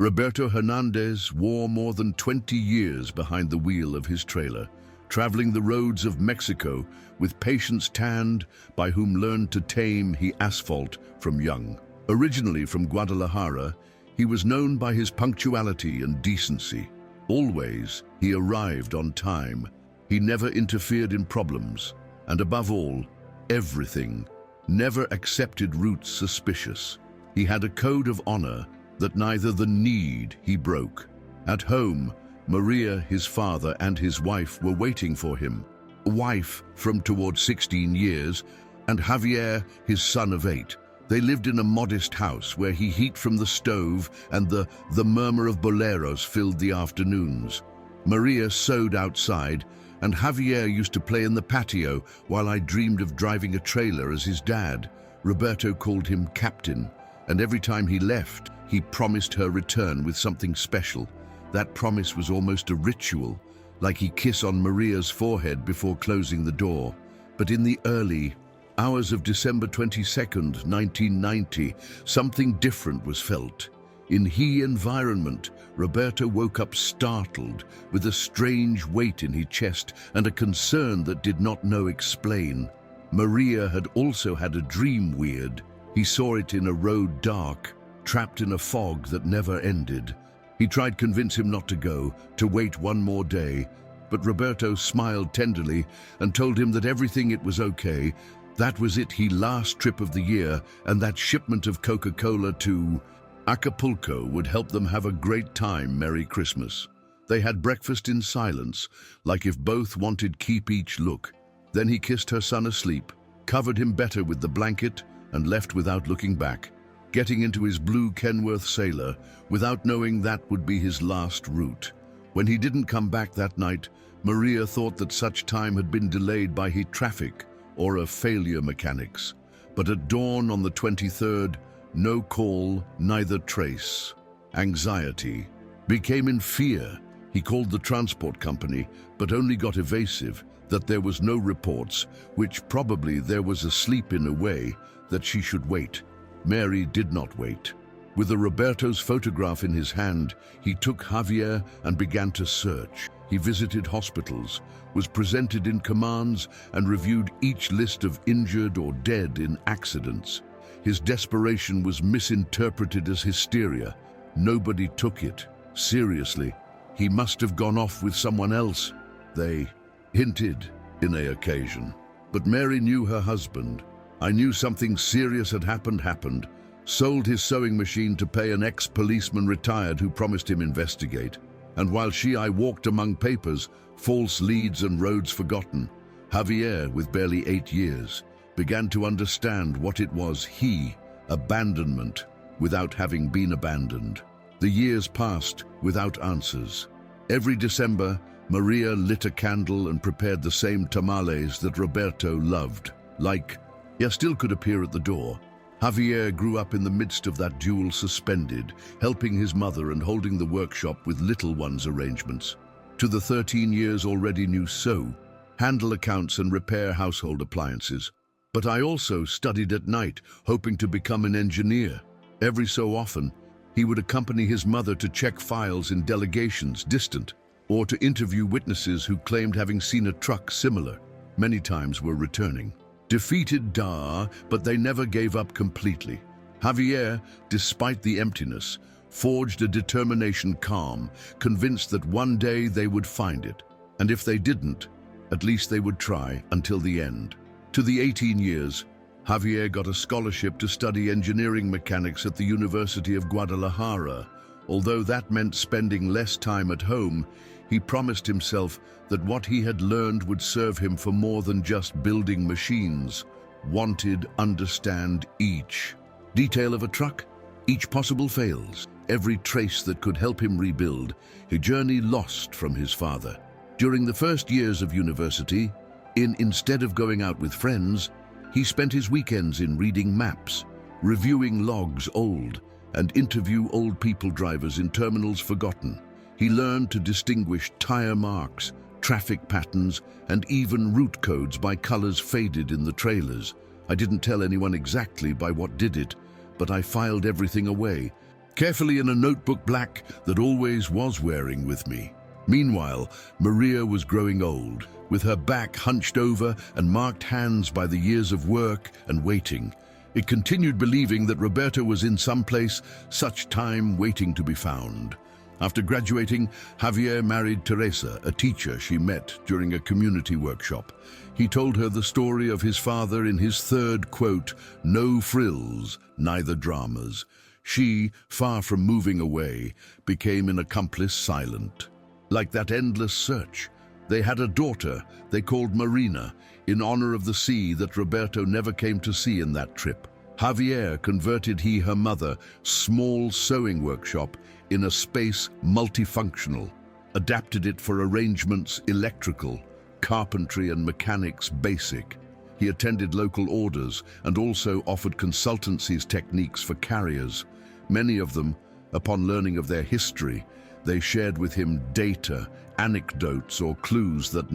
Roberto Hernández wore more than 20 years behind the wheel of his trailer, traveling the roads of Mexico with patience tanned by whom learned to tame he asphalt from young. Originally from Guadalajara, he was known by his punctuality and decency. Always, he arrived on time. He never interfered in problems, and above all, everything, never accepted routes suspicious. He had a code of honor that neither the need he broke. At home, Maria, his father, and his wife were waiting for him. A wife from toward 16 years, and Javier, his son of 8. They lived in a modest house where heat from the stove and the murmur of boleros filled the afternoons. Maria sewed outside, and Javier used to play in the patio while I dreamed of driving a trailer as his dad. Roberto called him Captain, and every time he left, he promised her return with something special. That promise was almost a ritual, like he kiss on Maria's forehead before closing the door. But in the early hours of December 22nd, 1990, something different was felt. In he environment, Roberto woke up startled, with a strange weight in his chest and a concern that did not know explain. Maria had also had a dream weird. He saw it in a road dark, trapped in a fog that never ended. He tried to convince him not to go, to wait one more day, but Roberto smiled tenderly and told him that it was okay. That was it, his last trip of the year, and that shipment of Coca-Cola to Acapulco would help them have a great time. Merry Christmas. They had breakfast in silence, like if both wanted keep each look. Then he kissed her son asleep, covered him better with the blanket, and left without looking back, getting into his blue Kenworth sailor without knowing that would be his last route. When he didn't come back that night, Maria thought that such time had been delayed by heat traffic or a failure mechanics. But at dawn on the 23rd, no call, neither trace. Anxiety became in fear. He called the transport company, but only got evasive, that there was no reports, which probably there was asleep in a way, that she should wait. Mary did not wait. With a Roberto's photograph in his hand, he took Javier and began to search. He visited hospitals, was presented in commands, and reviewed each list of injured or dead in accidents. His desperation was misinterpreted as hysteria. Nobody took it seriously. He must have gone off with someone else, they hinted in a occasion. But Mary knew her husband. I knew something serious had happened. Sold his sewing machine to pay an ex-policeman retired who promised him investigate. And while I walked among papers, false leads and roads forgotten, Javier, with barely 8 years, began to understand what it was abandonment, without having been abandoned. The years passed without answers. Every December, Maria lit a candle and prepared the same tamales that Roberto loved. Still could appear at the door. Javier grew up in the midst of that duel, suspended, helping his mother and holding the workshop with little one's arrangements. To the 13 years already knew sew, handle accounts and repair household appliances. But I also studied at night, hoping to become an engineer. Every so often, he would accompany his mother to check files in delegations distant, or to interview witnesses who claimed having seen a truck similar. Many times were returning. Defeated, but they never gave up completely. Javier, despite the emptiness, forged a determination calm, convinced that one day they would find it. And if they didn't, at least they would try until the end. To the 18 years, Javier got a scholarship to study engineering mechanics at the University of Guadalajara. Although that meant spending less time at home, he promised himself that what he had learned would serve him for more than just building machines. Understand each detail of a truck, each possible fails, every trace that could help him rebuild, a journey lost from his father. During the first years of university, instead of going out with friends, he spent his weekends in reading maps, reviewing logs and interview old people drivers in terminals forgotten. He learned to distinguish tire marks, traffic patterns, and even route codes by colors faded in the trailers. I didn't tell anyone exactly by what did it, but I filed everything away. carefully in a notebook black that always was wearing with me. Meanwhile, Maria was growing old, with her back hunched over and marked hands by the years of work and waiting. It continued believing that Roberto was in some place, such time waiting to be found. After graduating, Javier married Teresa, a teacher she met during a community workshop. He told her the story of his father in his third quote, "No frills, neither dramas." She, far from moving away, became an accomplice silent. Like that endless search. They had a daughter they called Marina, in honor of the sea that Roberto never came to see in that trip. Javier converted her mother, small sewing workshop in a space multifunctional, adapted it for arrangements electrical, carpentry and mechanics basic. He attended local orders and also offered consultancies techniques for carriers. Many of them, upon learning of their history, they shared with him data, anecdotes or clues that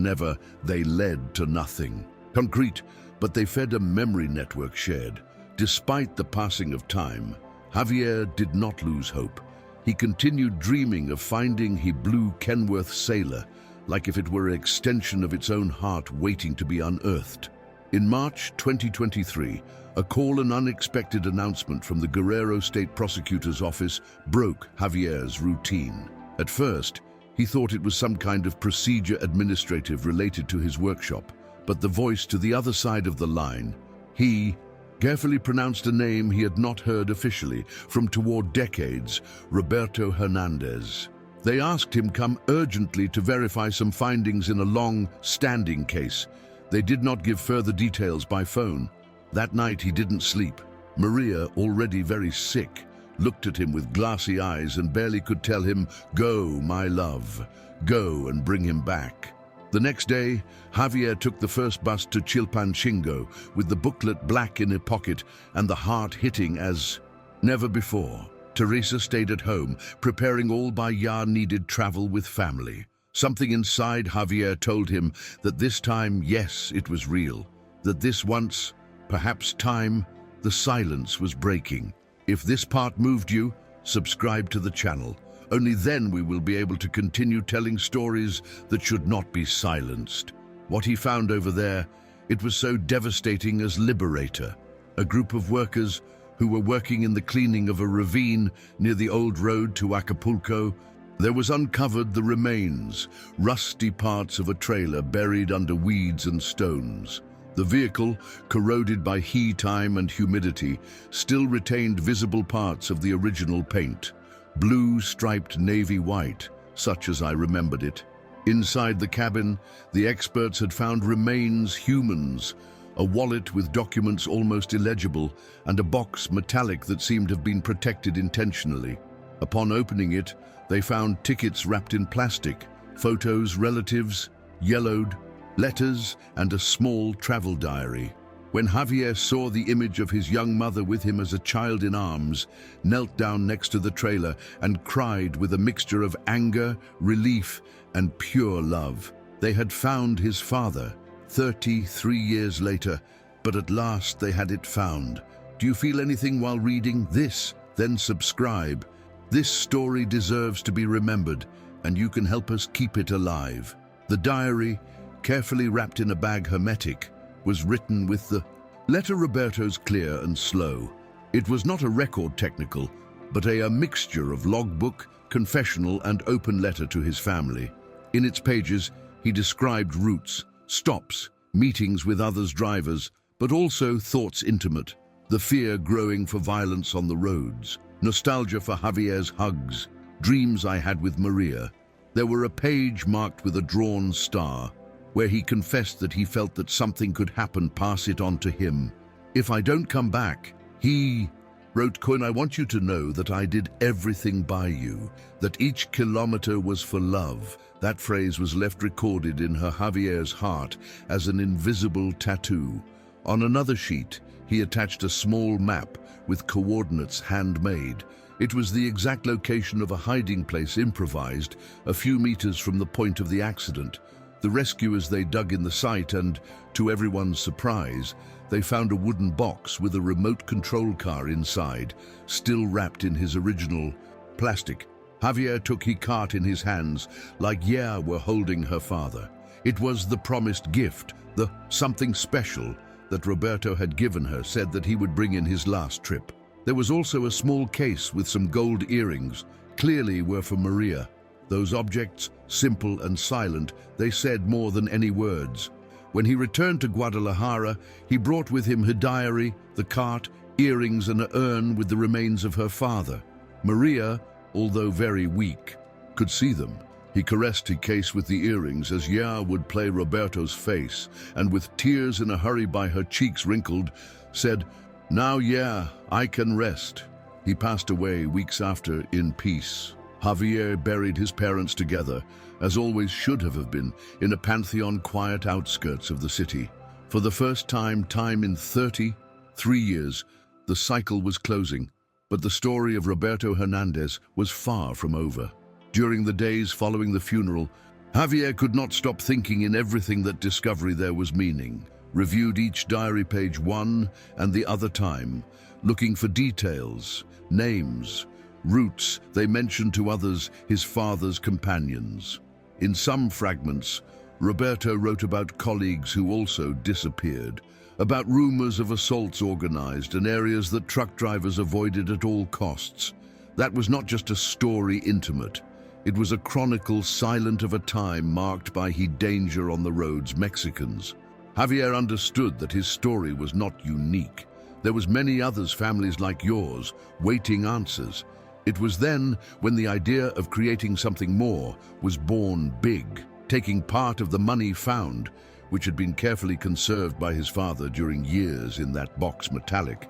they led to nothing concrete, but they fed a memory network shared. Despite the passing of time, Javier did not lose hope. He continued dreaming of finding his blue Kenworth sailor, like if it were an extension of its own heart waiting to be unearthed. In March 2023, a call and unexpected announcement from the Guerrero State Prosecutor's Office broke Javier's routine. At first, he thought it was some kind of procedure administrative related to his workshop, but the voice to the other side of the line, he carefully pronounced a name he had not heard officially from toward decades, Roberto Hernández. They asked him come urgently to verify some findings in a long-standing case. They did not give further details by phone. That night he didn't sleep. Maria, already very sick, looked at him with glassy eyes and barely could tell him, "Go, my love, go and bring him back." The next day, Javier took the first bus to Chilpancingo with the booklet black in her pocket and the heart hitting as never before. Teresa stayed at home, preparing all by needed travel with family. Something inside Javier told him that this time, yes, it was real. That this once, perhaps time, the silence was breaking. If this part moved you, subscribe to the channel. Only then we will be able to continue telling stories that should not be silenced. What he found over there, it was so devastating as Liberator, a group of workers who were working in the cleaning of a ravine near the old road to Acapulco. There was uncovered the remains, rusty parts of a trailer buried under weeds and stones. The vehicle, corroded by heat, time and humidity, still retained visible parts of the original paint. Blue striped navy white, such as I remembered it. Inside the cabin, the experts had found remains humans, a wallet with documents almost illegible, and a box metallic that seemed to have been protected intentionally. Upon opening it, they found tickets wrapped in plastic, photos, relatives, yellowed, letters, and a small travel diary. When Javier saw the image of his young mother with him as a child in arms, knelt down next to the trailer and cried with a mixture of anger, relief, and pure love. They had found his father, 33 years later, but at last they had it found. Do you feel anything while reading this? Then subscribe. This story deserves to be remembered, and you can help us keep it alive. The diary, carefully wrapped in a bag hermetic, was written with the letter Roberto's clear and slow. It was not a record technical, but a mixture of logbook, confessional, and open letter to his family. In its pages, he described routes, stops, meetings with others drivers, but also thoughts intimate, the fear growing for violence on the roads, nostalgia for Javier's hugs, dreams I had with Maria. There were a page marked with a drawn star, where he confessed that he felt that something could happen, pass it on to him. If I don't come back, he wrote, "Coin, I want you to know that I did everything by you, that each kilometer was for love." That phrase was left recorded in Javier's heart as an invisible tattoo. On another sheet, he attached a small map with coordinates handmade. It was the exact location of a hiding place improvised, a few meters from the point of the accident. The rescuers, they dug in the site and, to everyone's surprise, they found a wooden box with a remote control car inside, still wrapped in his original plastic. Javier took his cart in his hands, like Yer were holding her father. It was the promised gift, the something special that Roberto had given her, said that he would bring in his last trip. There was also a small case with some gold earrings, clearly were for Maria. Those objects, simple and silent, they said more than any words. When he returned to Guadalajara, he brought with him her diary, the cart, earrings and an urn with the remains of her father. Maria, although very weak, could see them. He caressed his case with the earrings as Yer would play Roberto's face, and with tears in a hurry by her cheeks wrinkled, said, "Now, Yer, I can rest." He passed away weeks after in peace. Javier buried his parents together, as always should have been, in a pantheon quiet outskirts of the city. For the first time in 33 years, the cycle was closing, but the story of Roberto Hernández was far from over. During the days following the funeral, Javier could not stop thinking in everything that discovery there was meaning, reviewed each diary page one and the other time, looking for details, names, routes they mentioned to others, his father's companions. In some fragments, Roberto wrote about colleagues who also disappeared, about rumors of assaults organized and areas that truck drivers avoided at all costs. That was not just a story intimate. It was a chronicle silent of a time marked by danger on the roads Mexicans. Javier understood that his story was not unique. There was many others, families like yours, waiting answers. It was then when the idea of creating something more was born big, taking part of the money found, which had been carefully conserved by his father during years in that box metallic,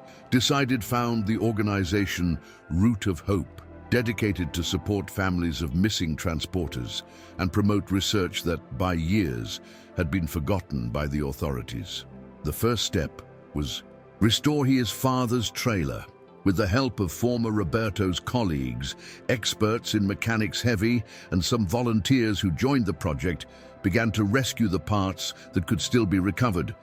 found the organization Root of Hope, dedicated to support families of missing transporters and promote research that, by years, had been forgotten by the authorities. The first step was restore his father's trailer. With the help of former Roberto's colleagues, experts in mechanics heavy, and some volunteers who joined the project, began to rescue the parts that could still be recovered.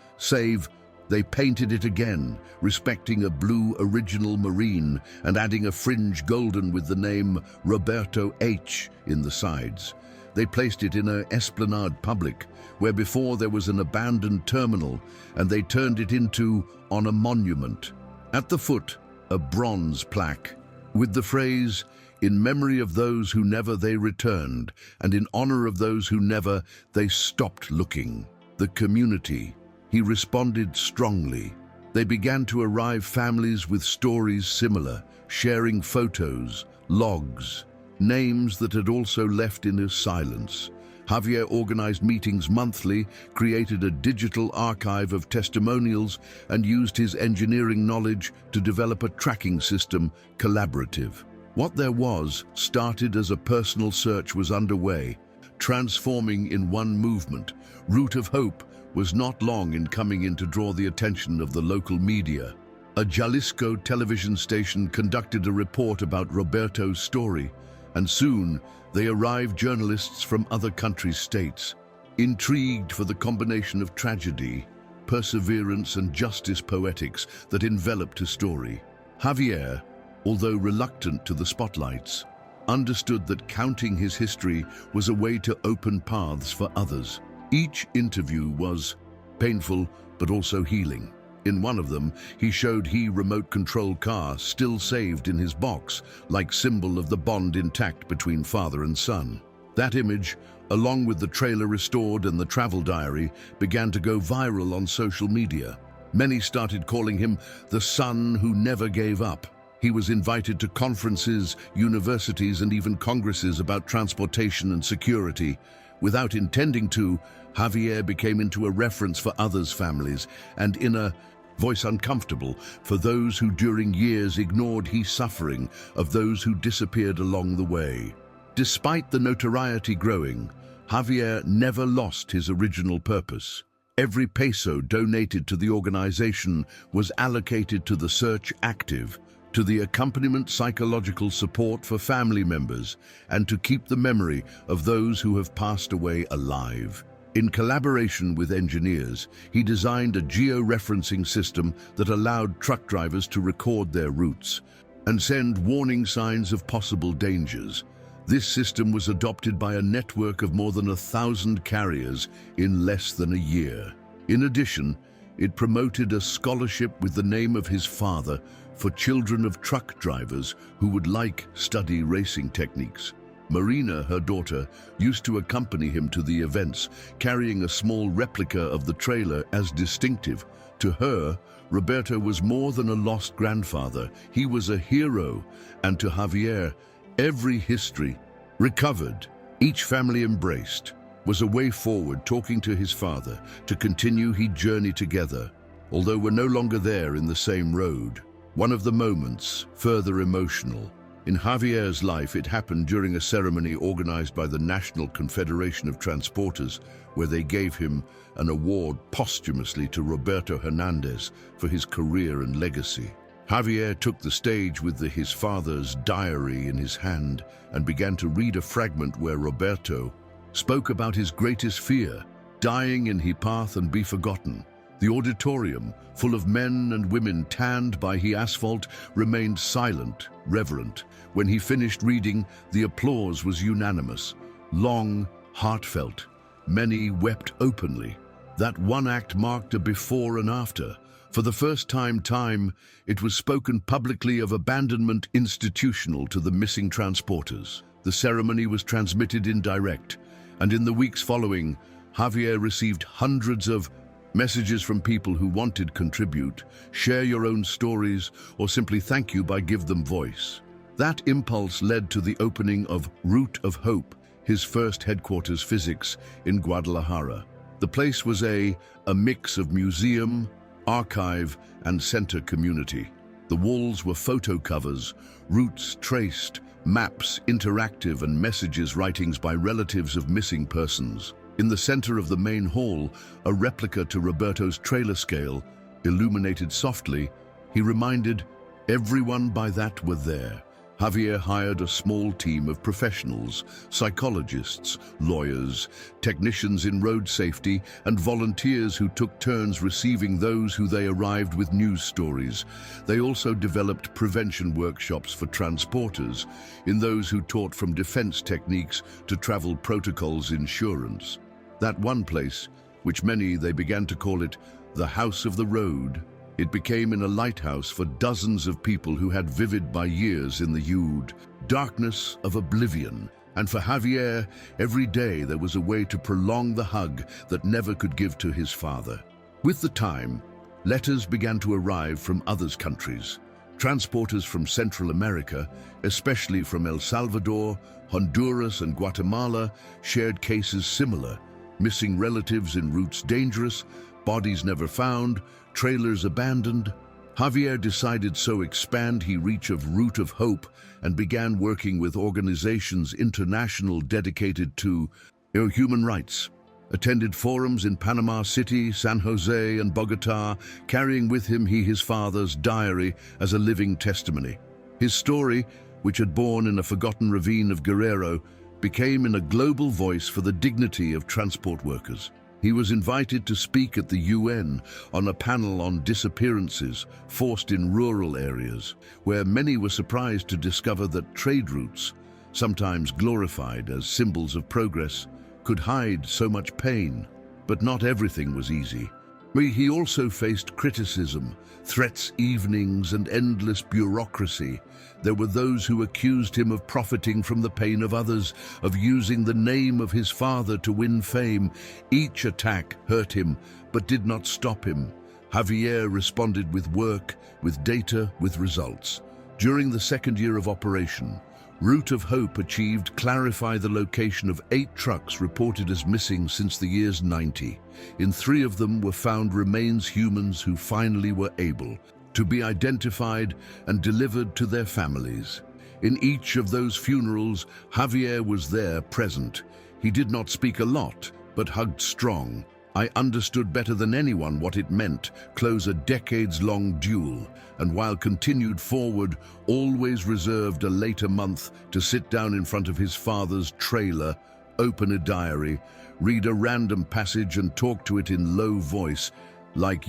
They painted it again, respecting a blue original marine and adding a fringe golden with the name Roberto H in the sides. They placed it in an esplanade public, where before there was an abandoned terminal, and they turned it into on a monument. At the foot, a bronze plaque with the phrase, "In memory of those who never they returned, and in honor of those who never they stopped looking." The community, he responded strongly. They began to arrive, families with stories similar, sharing photos, logs, names that had also left in his silence. Javier organized meetings monthly, created a digital archive of testimonials, and used his engineering knowledge to develop a tracking system, collaborative. What there was started as a personal search was underway, transforming in one movement. Root of Hope was not long in coming in to draw the attention of the local media. A Jalisco television station conducted a report about Roberto's story, and soon they arrived journalists from other countries' states, intrigued for the combination of tragedy, perseverance and justice poetics that enveloped his story. Javier, although reluctant to the spotlights, understood that counting his history was a way to open paths for others. Each interview was painful but also healing. In one of them, he showed remote control car still saved in his box, like symbol of the bond intact between father and son. That image, along with the trailer restored and the travel diary, began to go viral on social media. Many started calling him the son who never gave up. He was invited to conferences, universities, and even congresses about transportation and security. Without intending to, Javier became into a reference for others' families, and in a voice uncomfortable for those who during years ignored his suffering of those who disappeared along the way. Despite the notoriety growing, Javier never lost his original purpose. Every peso donated to the organization was allocated to the search active, to the accompaniment psychological support for family members, and to keep the memory of those who have passed away alive. In collaboration with engineers, he designed a geo-referencing system that allowed truck drivers to record their routes and send warning signs of possible dangers. This system was adopted by a network of more than 1,000 carriers in less than a year. In addition, it promoted a scholarship with the name of his father for children of truck drivers who would study racing techniques. Marina, her daughter, used to accompany him to the events, carrying a small replica of the trailer as distinctive. To her, Roberto was more than a lost grandfather. He was a hero. And to Javier, every history recovered, each family embraced, was a way forward, talking to his father to continue his journey together. Although we're no longer there in the same road, one of the moments, further emotional. In Javier's life, it happened during a ceremony organized by the National Confederation of Transporters, where they gave him an award posthumously to Roberto Hernández for his career and legacy. Javier took the stage with his father's diary in his hand and began to read a fragment where Roberto spoke about his greatest fear, dying in his path and be forgotten. The auditorium, full of men and women tanned by the asphalt, remained silent, reverent. When he finished reading, the applause was unanimous, long, heartfelt. Many wept openly. That one act marked a before and after. For the first time, it was spoken publicly of abandonment institutional to the missing transporters. The ceremony was transmitted in direct, and in the weeks following, Javier received hundreds of messages from people who wanted to contribute, share your own stories, or simply thank you by give them voice. That impulse led to the opening of Route of Hope, his first headquarters physics in Guadalajara. The place was a mix of museum, archive, and center community. The walls were photo covers, routes traced, maps interactive, and messages writings by relatives of missing persons. In the center of the main hall, a replica to Roberto's trailer scale, illuminated softly, he reminded everyone by that were there. Javier hired a small team of professionals, psychologists, lawyers, technicians in road safety, and volunteers who took turns receiving those who they arrived with news stories. They also developed prevention workshops for transporters, in those who taught from defense techniques to travel protocols insurance. That one place, which they began to call it the House of the Road, it became a lighthouse for dozens of people who had vivid by years in the huge darkness of oblivion. And for Javier, every day there was a way to prolong the hug that never could give to his father. With the time, letters began to arrive from other countries. Transporters from Central America, especially from El Salvador, Honduras, and Guatemala, shared cases similar: missing relatives in routes dangerous, bodies never found, trailers abandoned. Javier decided to expand his reach of Route of Hope and began working with organizations international dedicated to human rights. Attended forums in Panama City, San Jose, and Bogota, carrying with him his father's diary as a living testimony. His story, which had born in a forgotten ravine of Guerrero, became a global voice for the dignity of transport workers. He was invited to speak at the UN on a panel on disappearances forced in rural areas, where many were surprised to discover that trade routes, sometimes glorified as symbols of progress, could hide so much pain. But not everything was easy. He also faced criticism, threats, evenings, and endless bureaucracy. There were those who accused him of profiting from the pain of others, of using the name of his father to win fame. Each attack hurt him, but did not stop him. Javier responded with work, with data, with results. During the second year of operation, Route of Hope achieved clarify the location of 8 trucks reported as missing since the years 90. In 3 of them were found remains humans who finally were able to be identified and delivered to their families. In each of those funerals, Javier was there present. He did not speak a lot, but hugged strong. I understood better than anyone what it meant, close a decades-long duel, and while continued forward, always reserved a later month to sit down in front of his father's trailer, open a diary, read a random passage and talk to it in low voice, like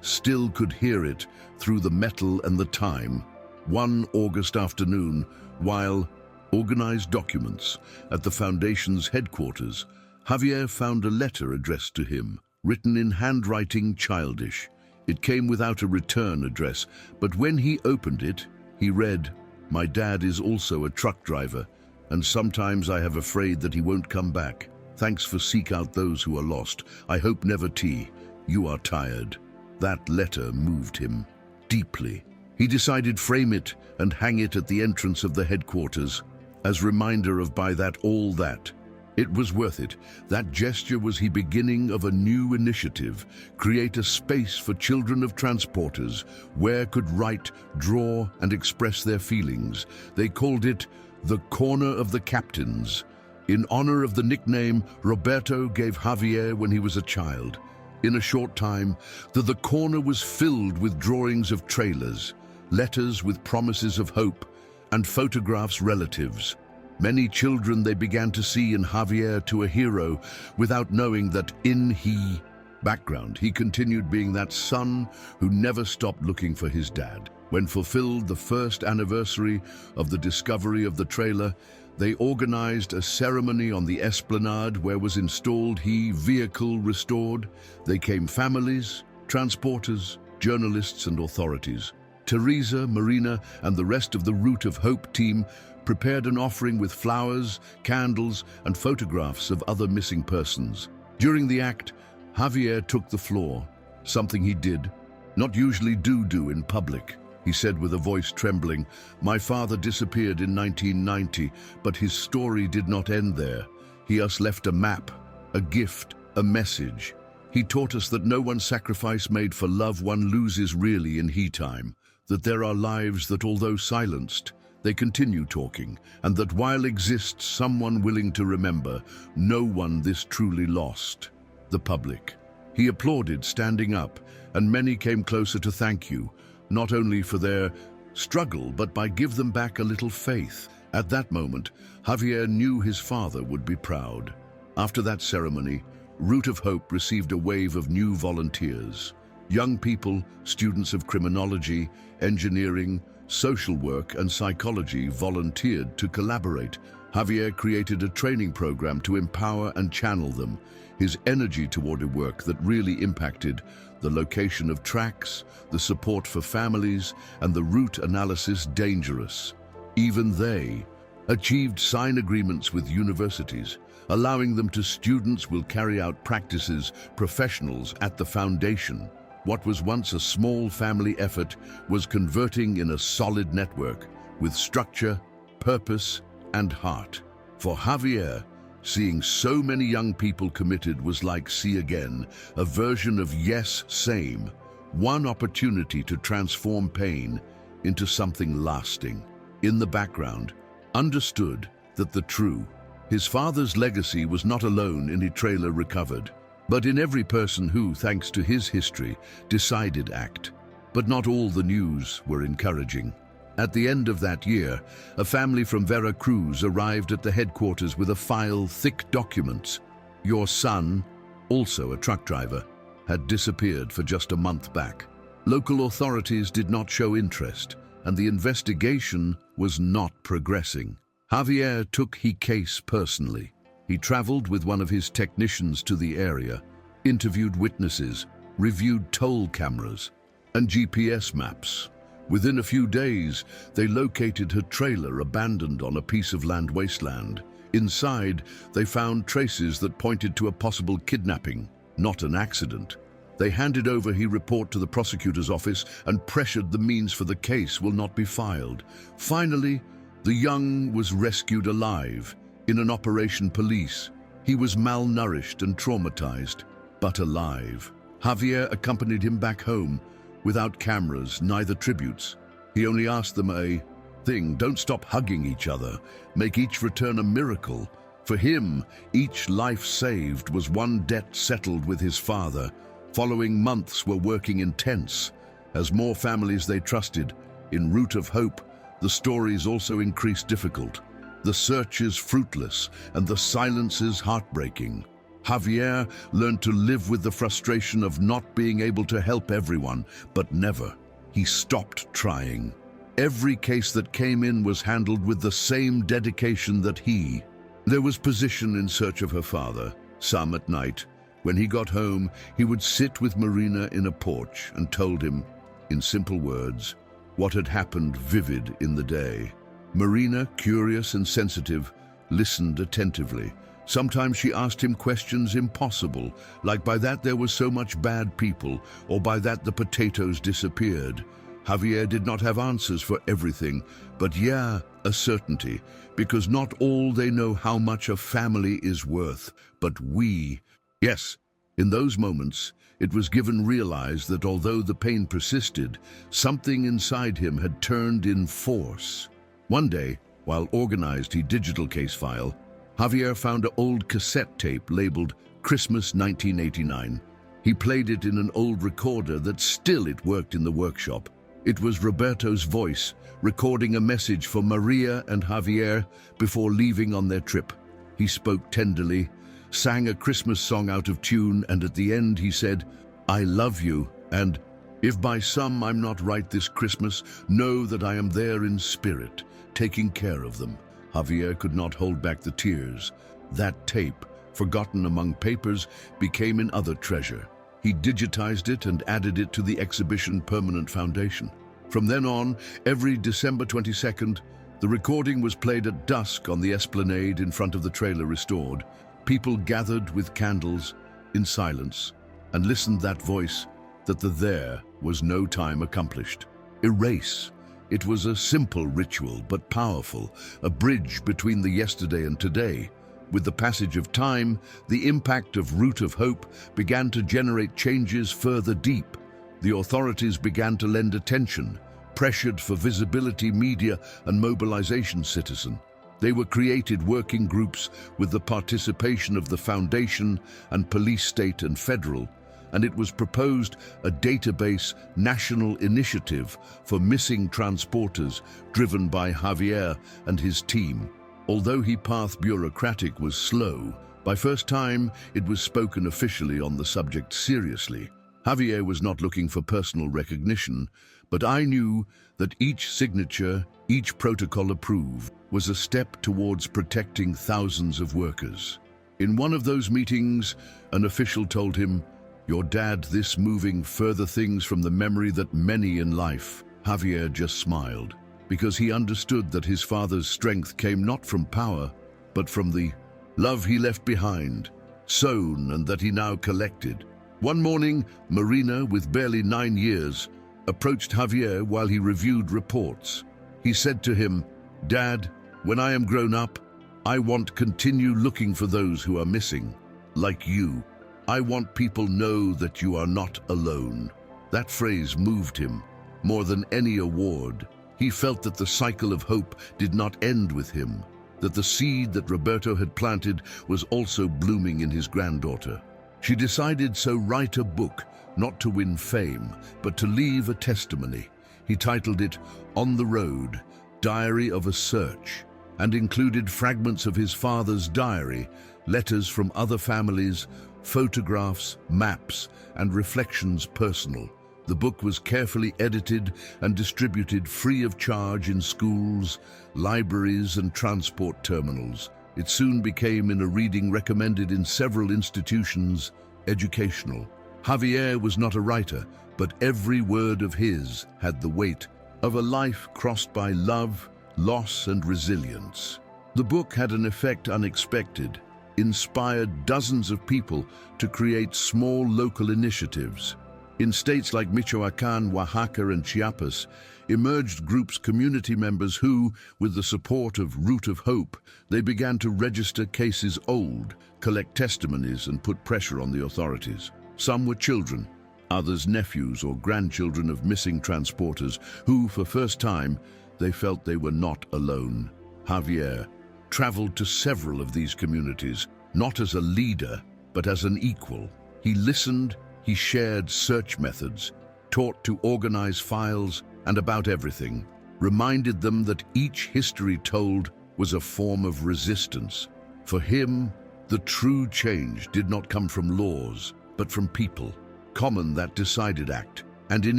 still could hear it through the metal and the time. One August afternoon, while organized documents at the Foundation's headquarters, Javier found a letter addressed to him, written in handwriting childish. It came without a return address, but when he opened it, he read, "My dad is also a truck driver, and sometimes I have afraid that he won't come back. Thanks for seek out those who are lost. I hope never tea. You are tired." That letter moved him deeply. He decided frame it and hang it at the entrance of the headquarters, as reminder of by that all that. It was worth it. That gesture was the beginning of a new initiative, create a space for children of transporters where could write, draw, and express their feelings. They called it the Corner of the Captains, in honor of the nickname Roberto gave Javier when he was a child. In a short time, the corner was filled with drawings of trailers, letters with promises of hope, and photographs relatives. Many children they began to see in Javier to a hero without knowing that in he background he continued being that son who never stopped looking for his dad. When fulfilled the first anniversary of the discovery of the trailer, they organized a ceremony on the esplanade where was installed he vehicle restored. They came families, transporters, journalists and authorities. Teresa, Marina and the rest of the Root of Hope team prepared an offering with flowers, candles, and photographs of other missing persons. During the act, Javier took the floor, something he did not usually do in public. He said with a voice trembling, "My father disappeared in 1990, but his story did not end there. He us left a map, a gift, a message. He taught us that no one sacrifice made for love one loses really in he time, that there are lives that although silenced, they continue talking, and that while exists someone willing to remember, no one this truly lost. The public." He applauded, standing up, and many came closer to thank you, not only for their struggle, but by give them back a little faith. At that moment, Javier knew his father would be proud. After that ceremony, Root of Hope received a wave of new volunteers. Young people, students of criminology, engineering, social work and psychology volunteered to collaborate. Javier created a training program to empower and channel them, his energy toward a work that really impacted the location of tracks, the support for families, and the route analysis dangerous. Even they achieved sign agreements with universities, allowing them to students will carry out practices professionals at the foundation. What was once a small family effort was converting in a solid network with structure, purpose, and heart. For Javier, seeing so many young people committed was like see again, a version of yes, same, one opportunity to transform pain into something lasting. In the background, understood that the true, his father's legacy was not alone in a trailer recovered, but in every person who, thanks to his history, decided act. But not all the news were encouraging. At the end of that year, a family from Veracruz arrived at the headquarters with a file thick documents. Your son, also a truck driver, had disappeared for just a month back. Local authorities did not show interest, and the investigation was not progressing. Javier took the case personally. He traveled with one of his technicians to the area, interviewed witnesses, reviewed toll cameras, and GPS maps. Within a few days, they located her trailer abandoned on a piece of land wasteland. Inside, they found traces that pointed to a possible kidnapping, not an accident. They handed over his report to the prosecutor's office and pressured the means for the case will not be filed. Finally, the young was rescued alive in an operation police. He was malnourished and traumatized, but alive. Javier accompanied him back home, without cameras, neither tributes. He only asked them a thing, don't stop hugging each other, make each return a miracle. For him, each life saved was one debt settled with his father. Following months were working intense. As more families they trusted, in Root of Hope, the stories also increased difficult. The search is fruitless, and the silence is heartbreaking. Javier learned to live with the frustration of not being able to help everyone, but never. He stopped trying. Every case that came in was handled with the same dedication that he. There was position in search of her father, some at night. When he got home, he would sit with Marina in a porch and told him, in simple words, what had happened vivid in the day. Marina, curious and sensitive, listened attentively. Sometimes she asked him questions impossible, like by that there was so much bad people, or by that the potatoes disappeared. Javier did not have answers for everything, but a certainty, because not all they know how much a family is worth, but we. Yes, in those moments, it was given realized that although the pain persisted, something inside him had turned in force. One day, while organized his digital case file, Javier found an old cassette tape labeled Christmas 1989. He played it in an old recorder that still it worked in the workshop. It was Roberto's voice, recording a message for Maria and Javier before leaving on their trip. He spoke tenderly, sang a Christmas song out of tune, and at the end he said, "I love you, and if by some I'm not right this Christmas, know that I am there in spirit, taking care of them." Javier could not hold back the tears. That tape, forgotten among papers, became another treasure. He digitized it and added it to the exhibition permanent foundation. From then on, every December 22nd, the recording was played at dusk on the esplanade in front of the trailer restored. People gathered with candles, in silence, and listened that voice that the there was no time accomplished. Erase. It was a simple ritual, but powerful, a bridge between the yesterday and today. With the passage of time, the impact of Root of Hope began to generate changes further deep. The authorities began to lend attention, pressured for visibility, media, and mobilization citizen. They were created working groups with the participation of the foundation and police, state and federal, and it was proposed a database national initiative for missing transporters driven by Javier and his team. Although his path bureaucratic was slow, by first time it was spoken officially on the subject seriously. Javier was not looking for personal recognition, but I knew that each signature, each protocol approved, was a step towards protecting thousands of workers. In one of those meetings, an official told him, "Your dad, this moving further things from the memory that many in life." Javier just smiled, because he understood that his father's strength came not from power, but from the love he left behind, sown and that he now collected. One morning, Marina, with barely 9 years, approached Javier while he reviewed reports. He said to him, "Dad, when I am grown up, I want to continue looking for those who are missing, like you. I want people know that you are not alone." That phrase moved him more than any award. He felt that the cycle of hope did not end with him, that the seed that Roberto had planted was also blooming in his granddaughter. She decided to write a book, not to win fame, but to leave a testimony. He titled it On the Road, Diary of a Search, and included fragments of his father's diary, letters from other families, photographs, maps, and reflections personal. The book was carefully edited and distributed free of charge in schools, libraries, and transport terminals. It soon became in a reading recommended in several institutions, educational. Javier was not a writer, but every word of his had the weight of a life crossed by love, loss, and resilience. The book had an effect unexpected, inspired dozens of people to create small local initiatives. In states like Michoacán, Oaxaca, and Chiapas, emerged groups, community members who, with the support of Root of Hope, they began to register cases old, collect testimonies, and put pressure on the authorities. Some were children, others nephews or grandchildren of missing transporters who, for first time, they felt they were not alone. Javier traveled to several of these communities, not as a leader, but as an equal. He listened, he shared search methods, taught to organize files, and about everything, reminded them that each history told was a form of resistance. For him, the true change did not come from laws, but from people. Common that decided act. And in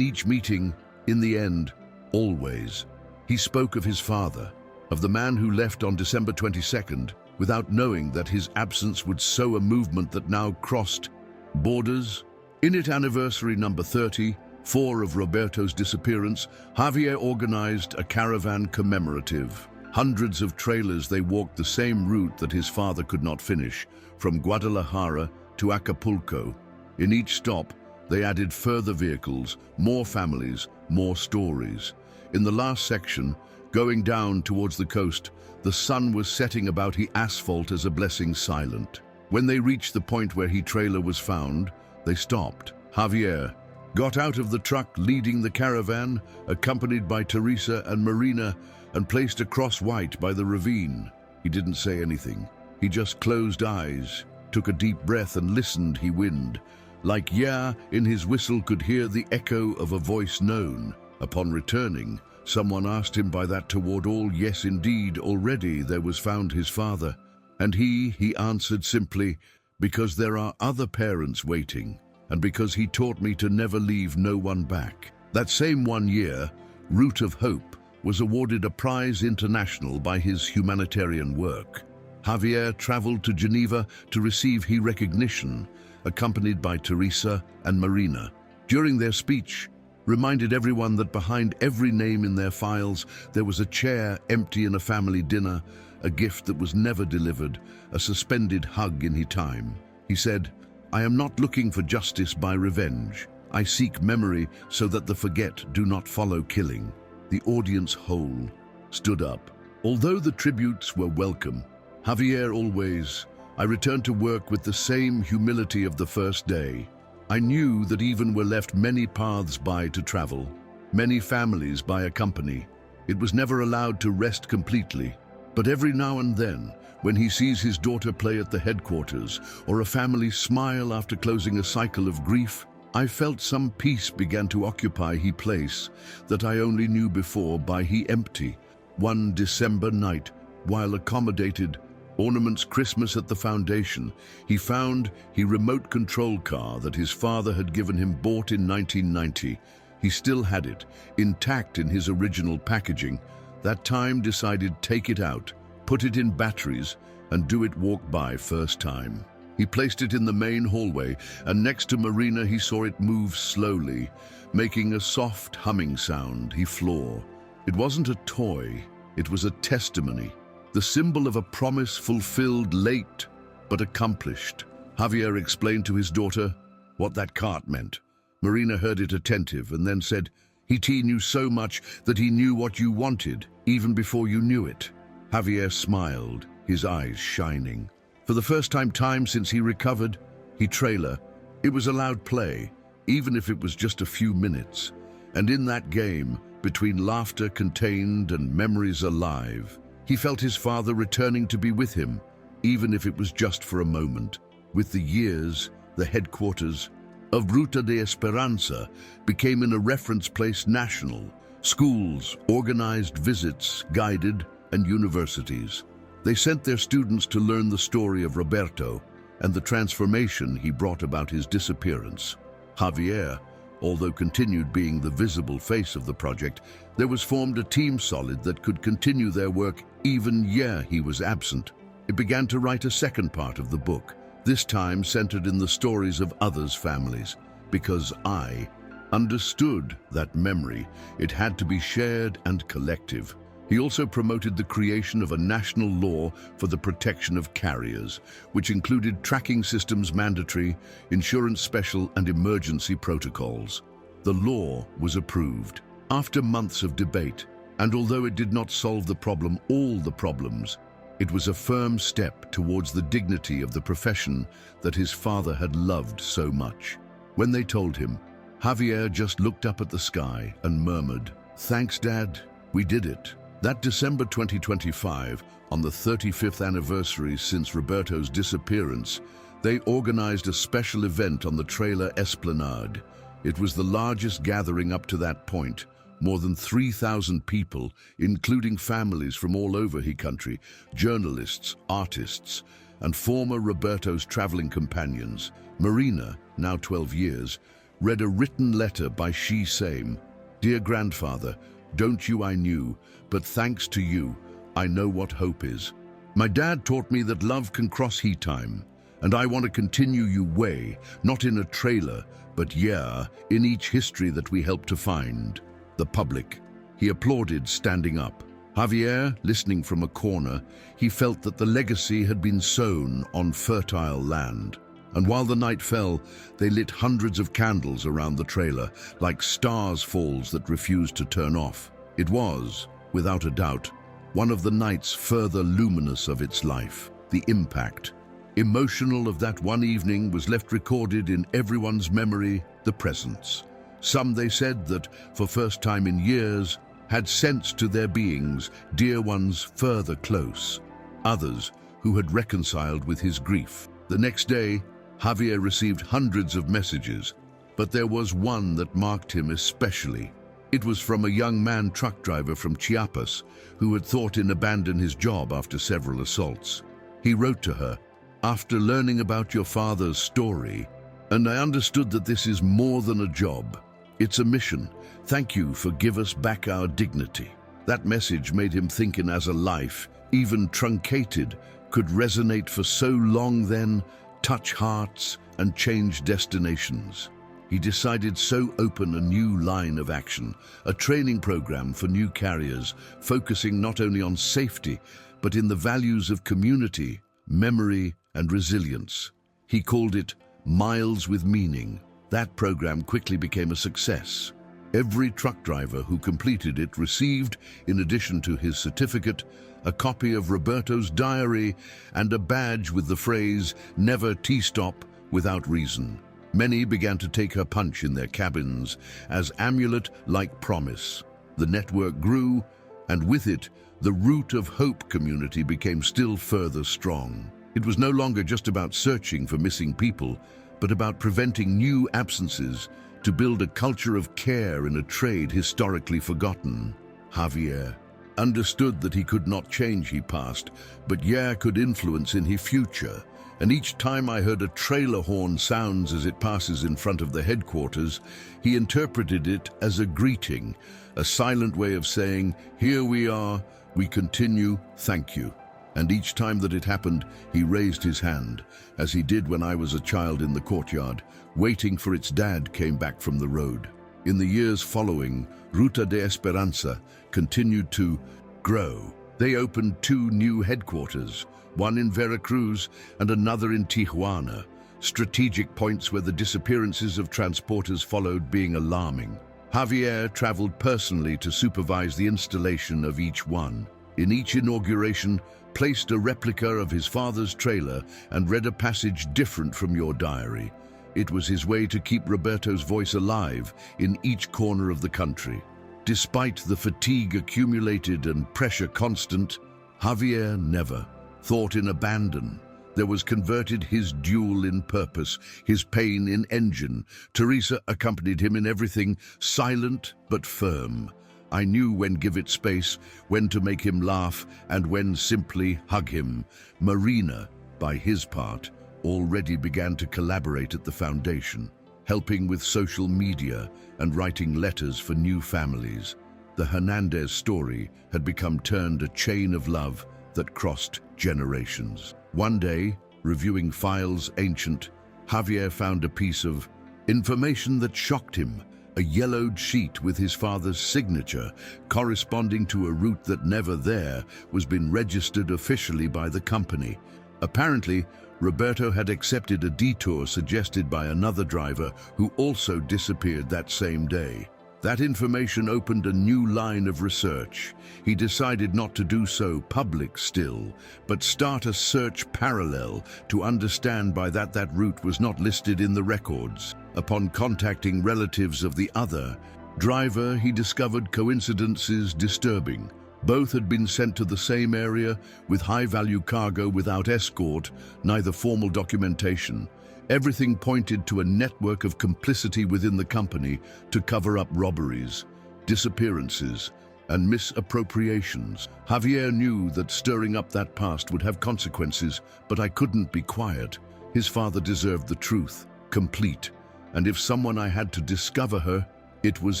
each meeting, in the end, always, he spoke of his father, of the man who left on December 22nd, without knowing that his absence would sow a movement that now crossed borders. In it anniversary number 30, 4 of Roberto's disappearance, Javier organized a caravan commemorative. Hundreds of trailers, they walked the same route that his father could not finish, from Guadalajara to Acapulco. In each stop, they added further vehicles, more families, more stories. In the last section, going down towards the coast, the sun was setting about the asphalt as a blessing silent. When they reached the point where his trailer was found, they stopped. Javier got out of the truck leading the caravan, accompanied by Teresa and Marina, and placed a cross white by the ravine. He didn't say anything. He just closed eyes, took a deep breath and listened. He wind. Like yeah, in his whistle could hear the echo of a voice known. Upon returning, someone asked him by that toward all, yes indeed, already there was found his father. And he answered simply, because there are other parents waiting, and because he taught me to never leave no one back. That same 1 year, Root of Hope was awarded a prize international by his humanitarian work. Javier traveled to Geneva to receive his recognition, accompanied by Teresa and Marina. During their speech, reminded everyone that behind every name in their files, there was a chair empty in a family dinner, a gift that was never delivered, a suspended hug in his time. He said, I am not looking for justice by revenge. I seek memory so that the forget do not follow killing. The audience whole stood up. Although the tributes were welcome, Javier always, I returned to work with the same humility of the first day. I knew that even were left many paths by to travel, many families by accompany. It was never allowed to rest completely. But every now and then, when he sees his daughter play at the headquarters, or a family smile after closing a cycle of grief, I felt some peace began to occupy his place that I only knew before by he empty. One December night, while accommodated ornaments Christmas at the foundation, he found his remote control car that his father had given him, bought in 1990. He still had it, intact in his original packaging. That time decided take it out, put it in batteries, and do it walk by first time. He placed it in the main hallway, and next to Marina he saw it move slowly, making a soft humming sound. He floor. It wasn't a toy, it was a testimony. The symbol of a promise fulfilled late, but accomplished. Javier explained to his daughter what that cart meant. Marina heard it attentive and then said, he knew so much that he knew what you wanted, even before you knew it. Javier smiled, his eyes shining. For the first time since he recovered, he trailer, it was allowed play, even if it was just a few minutes. And in that game, between laughter contained and memories alive, he felt his father returning to be with him, even if it was just for a moment. With the years, the headquarters of Ruta de Esperanza became in a reference place national. Schools organized visits, guided, and universities. They sent their students to learn the story of Roberto and the transformation he brought about his disappearance. Javier, although continued being the visible face of the project, there was formed a team solid that could continue their work even he was absent. It began to write a second part of the book, this time centered in the stories of others' families, because I understood that memory, it had to be shared and collective. He also promoted the creation of a national law for the protection of carriers, which included tracking systems mandatory, insurance special, and emergency protocols. The law was approved after months of debate, and although it did not solve the problem, all the problems, it was a firm step towards the dignity of the profession that his father had loved so much. When they told him, Javier just looked up at the sky and murmured, "Thanks, Dad, we did it." That December 2025, on the 35th anniversary since Roberto's disappearance, they organized a special event on the trailer esplanade. It was the largest gathering up to that point, More than 3,000 people, including families from all over the country, journalists, artists, and former Roberto's traveling companions, Marina, now 12 years, read a written letter by she same. Dear grandfather, don't you I knew, but thanks to you, I know what hope is. My dad taught me that love can cross he time, and I want to continue you way, not in a trailer, but yeah, in each history that we help to find. The public. He applauded, standing up. Javier, listening from a corner, he felt that the legacy had been sown on fertile land. And while the night fell, they lit hundreds of candles around the trailer, like stars falls that refused to turn off. It was, without a doubt, one of the nights further luminous of its life. The impact, emotional of that one evening, was left recorded in everyone's memory, the presence. Some, they said, that, for first time in years, had sensed to their beings, dear ones further close. Others, who had reconciled with his grief. The next day, Javier received hundreds of messages, but there was one that marked him especially. It was from a young man truck driver from Chiapas who had thought in abandon his job after several assaults. He wrote to her, "After learning about your father's story, and I understood that this is more than a job. It's a mission. Thank you for give us back our dignity." That message made him thinking as a life, even truncated, could resonate for so long then, touch hearts and change destinations. He decided so open a new line of action, a training program for new carriers, focusing not only on safety, but in the values of community, memory and resilience. He called it Miles with Meaning. That program quickly became a success. Every truck driver who completed it received, in addition to his certificate, a copy of Roberto's diary and a badge with the phrase, "Never T-stop without reason." Many began to take her punch in their cabins as amulet-like promise. The network grew, and with it, the Root of Hope community became still further strong. It was no longer just about searching for missing people, but about preventing new absences to build a culture of care in a trade historically forgotten. Javier understood that he could not change his past, but could influence in his future. And each time I heard a trailer horn sounds as it passes in front of the headquarters, he interpreted it as a greeting, a silent way of saying, "Here we are, we continue, thank you." And each time that it happened, he raised his hand, as he did when I was a child in the courtyard, waiting for its dad came back from the road. In the years following, Ruta de Esperanza continued to grow. They opened 2 new headquarters, one in Veracruz and another in Tijuana, strategic points where the disappearances of transporters followed being alarming. Javier traveled personally to supervise the installation of each one. In each inauguration, placed a replica of his father's trailer and read a passage different from your diary. It was his way to keep Roberto's voice alive in each corner of the country. Despite the fatigue accumulated and pressure constant, Javier never thought in abandon. There was converted his duel in purpose, his pain in engine. Teresa accompanied him in everything, silent but firm. I knew when give it space, when to make him laugh, and when simply hug him. Marina, by his part, already began to collaborate at the foundation, helping with social media and writing letters for new families. The Hernández story had become turned a chain of love that crossed generations. One day, reviewing files ancient, Javier found a piece of information that shocked him. A yellowed sheet with his father's signature, corresponding to a route that never there was been registered officially by the company. Apparently, Roberto had accepted a detour suggested by another driver who also disappeared that same day. That information opened a new line of research. He decided not to do so public still, but start a search parallel to understand by that route was not listed in the records. Upon contacting relatives of the other driver, he discovered coincidences disturbing. Both had been sent to the same area with high-value cargo without escort, neither formal documentation. Everything pointed to a network of complicity within the company to cover up robberies. disappearances, and misappropriations. Javier knew that stirring up that past would have consequences, but I couldn't be quiet. His father deserved the truth, complete, and if someone I had to discover her, it was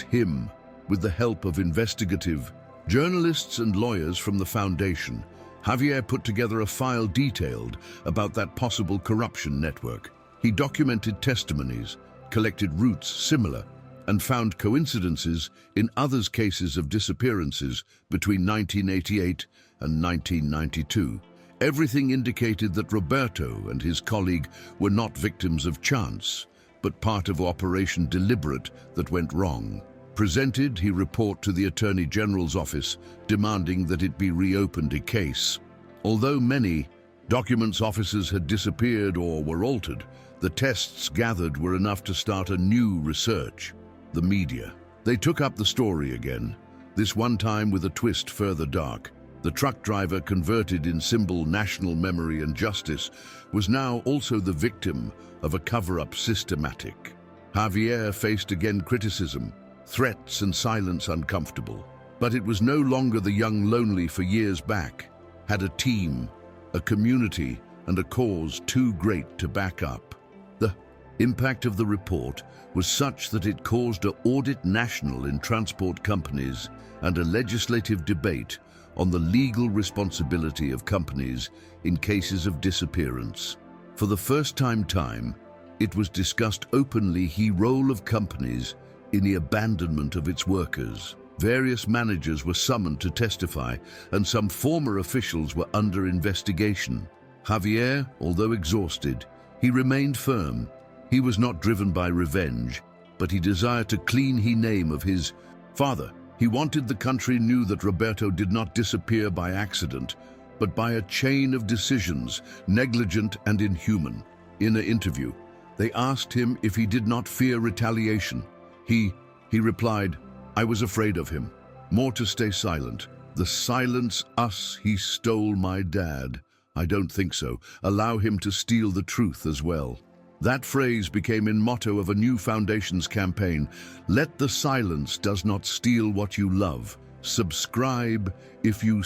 him. With the help of investigative journalists and lawyers from the foundation, Javier put together a file detailed about that possible corruption network. He documented testimonies, collected routes similar, and found coincidences in others' cases of disappearances between 1988 and 1992. Everything indicated that Roberto and his colleague were not victims of chance, but part of Operation Deliberate that went wrong. Presented, he report to the Attorney General's office, demanding that it be reopened a case. Although many documents officers had disappeared or were altered, the tests gathered were enough to start a new research. The media. They took up the story again, this one time with a twist further dark. The truck driver, converted in symbol national memory and justice, was now also the victim of a cover-up systematic. Javier faced again criticism, threats and silence uncomfortable. But it was no longer the young lonely for years back, had a team, a community, and a cause too great to back up. The impact of the report was such that it caused an audit national in transport companies and a legislative debate on the legal responsibility of companies in cases of disappearance. For the first time, it was discussed openly the role of companies in the abandonment of its workers. Various managers were summoned to testify, and some former officials were under investigation. Javier, although exhausted, he remained firm. He was not driven by revenge, but he desired to clean the name of his father. He wanted the country knew that Roberto did not disappear by accident, but by a chain of decisions, negligent and inhuman. In an interview, they asked him if he did not fear retaliation. He replied, "I was afraid of him. More to stay silent. The silence us, he stole my dad. I don't think so. Allow him to steal the truth as well." That phrase became a motto of a new foundation's campaign. Let the silence does not steal what you love. Subscribe if you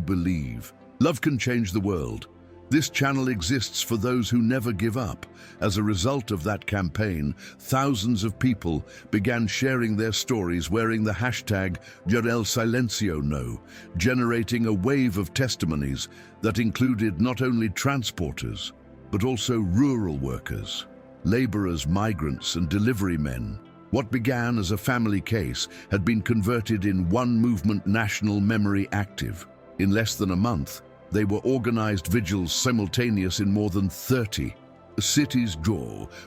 believe. Love can change the world. This channel exists for those who never give up. As a result of that campaign, thousands of people began sharing their stories wearing the hashtag #YelSilencio, generating a wave of testimonies that included not only transporters, but also rural workers, laborers, migrants, and delivery men. What began as a family case had been converted in one movement, national memory active. In less than a month, they were organized vigils simultaneous in more than 30 cities,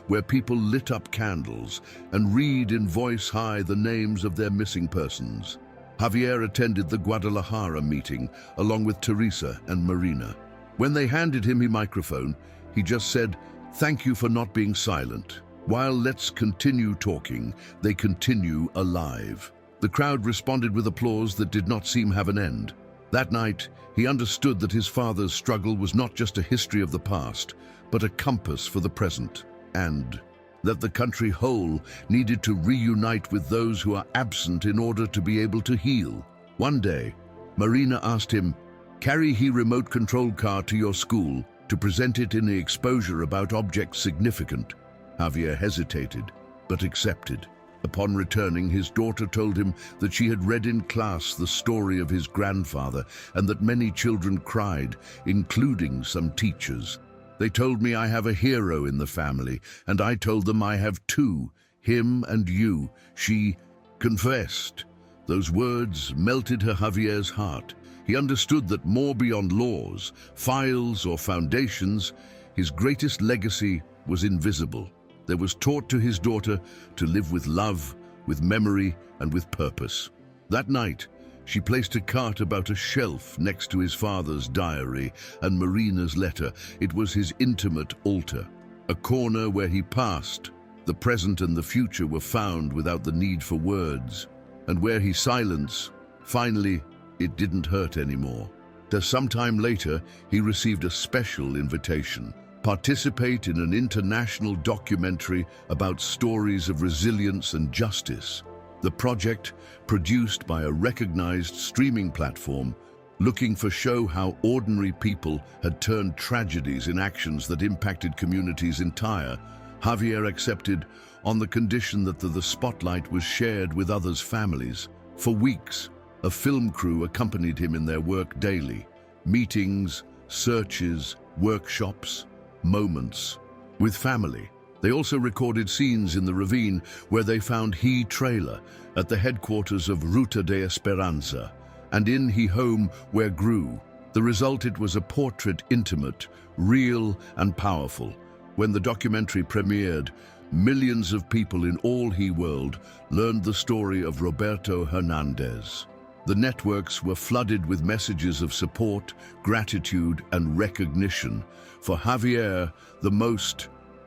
where people lit up candles and read in voice high the names of their missing persons. Javier attended the Guadalajara meeting along with Teresa and Marina. When they handed him a microphone, he just said, "Thank you for not being silent. While let's continue talking, they continue alive." The crowd responded with applause that did not seem to have an end. That night, he understood that his father's struggle was not just a history of the past, but a compass for the present, and that the country whole needed to reunite with those who are absent in order to be able to heal. One day, Marina asked him, "Carry he remote control car to your school to present it in the exposure about objects significant." Javier hesitated, but accepted. Upon returning, his daughter told him that she had read in class the story of his grandfather and that many children cried, including some teachers. "They told me I have a hero in the family, and I told them I have two, him and you," she confessed. Those words melted Javier's heart. He understood that more beyond laws, files, or foundations, his greatest legacy was invisible. There was taught to his daughter to live with love, with memory, and with purpose. That night, she placed a cart about a shelf next to his father's diary and Marina's letter. It was his intimate altar, a corner where he passed. The present and the future were found without the need for words, and where he silence, finally, it didn't hurt anymore. Sometime later, he received a special invitation. Participate in an international documentary about stories of resilience and justice. The project, produced by a recognized streaming platform, looking for show how ordinary people had turned tragedies in actions that impacted communities entire, Javier accepted on the condition that the spotlight was shared with others' families. For weeks, a film crew accompanied him in their work daily. Meetings, searches, workshops, moments with family. They also recorded scenes in the ravine where they found He trailer at the headquarters of Ruta de Esperanza, and in He home where grew. The result, it was a portrait intimate, real and powerful. When the documentary premiered, millions of people in all He world learned the story of Roberto Hernández. The networks were flooded with messages of support, gratitude and recognition. For Javier,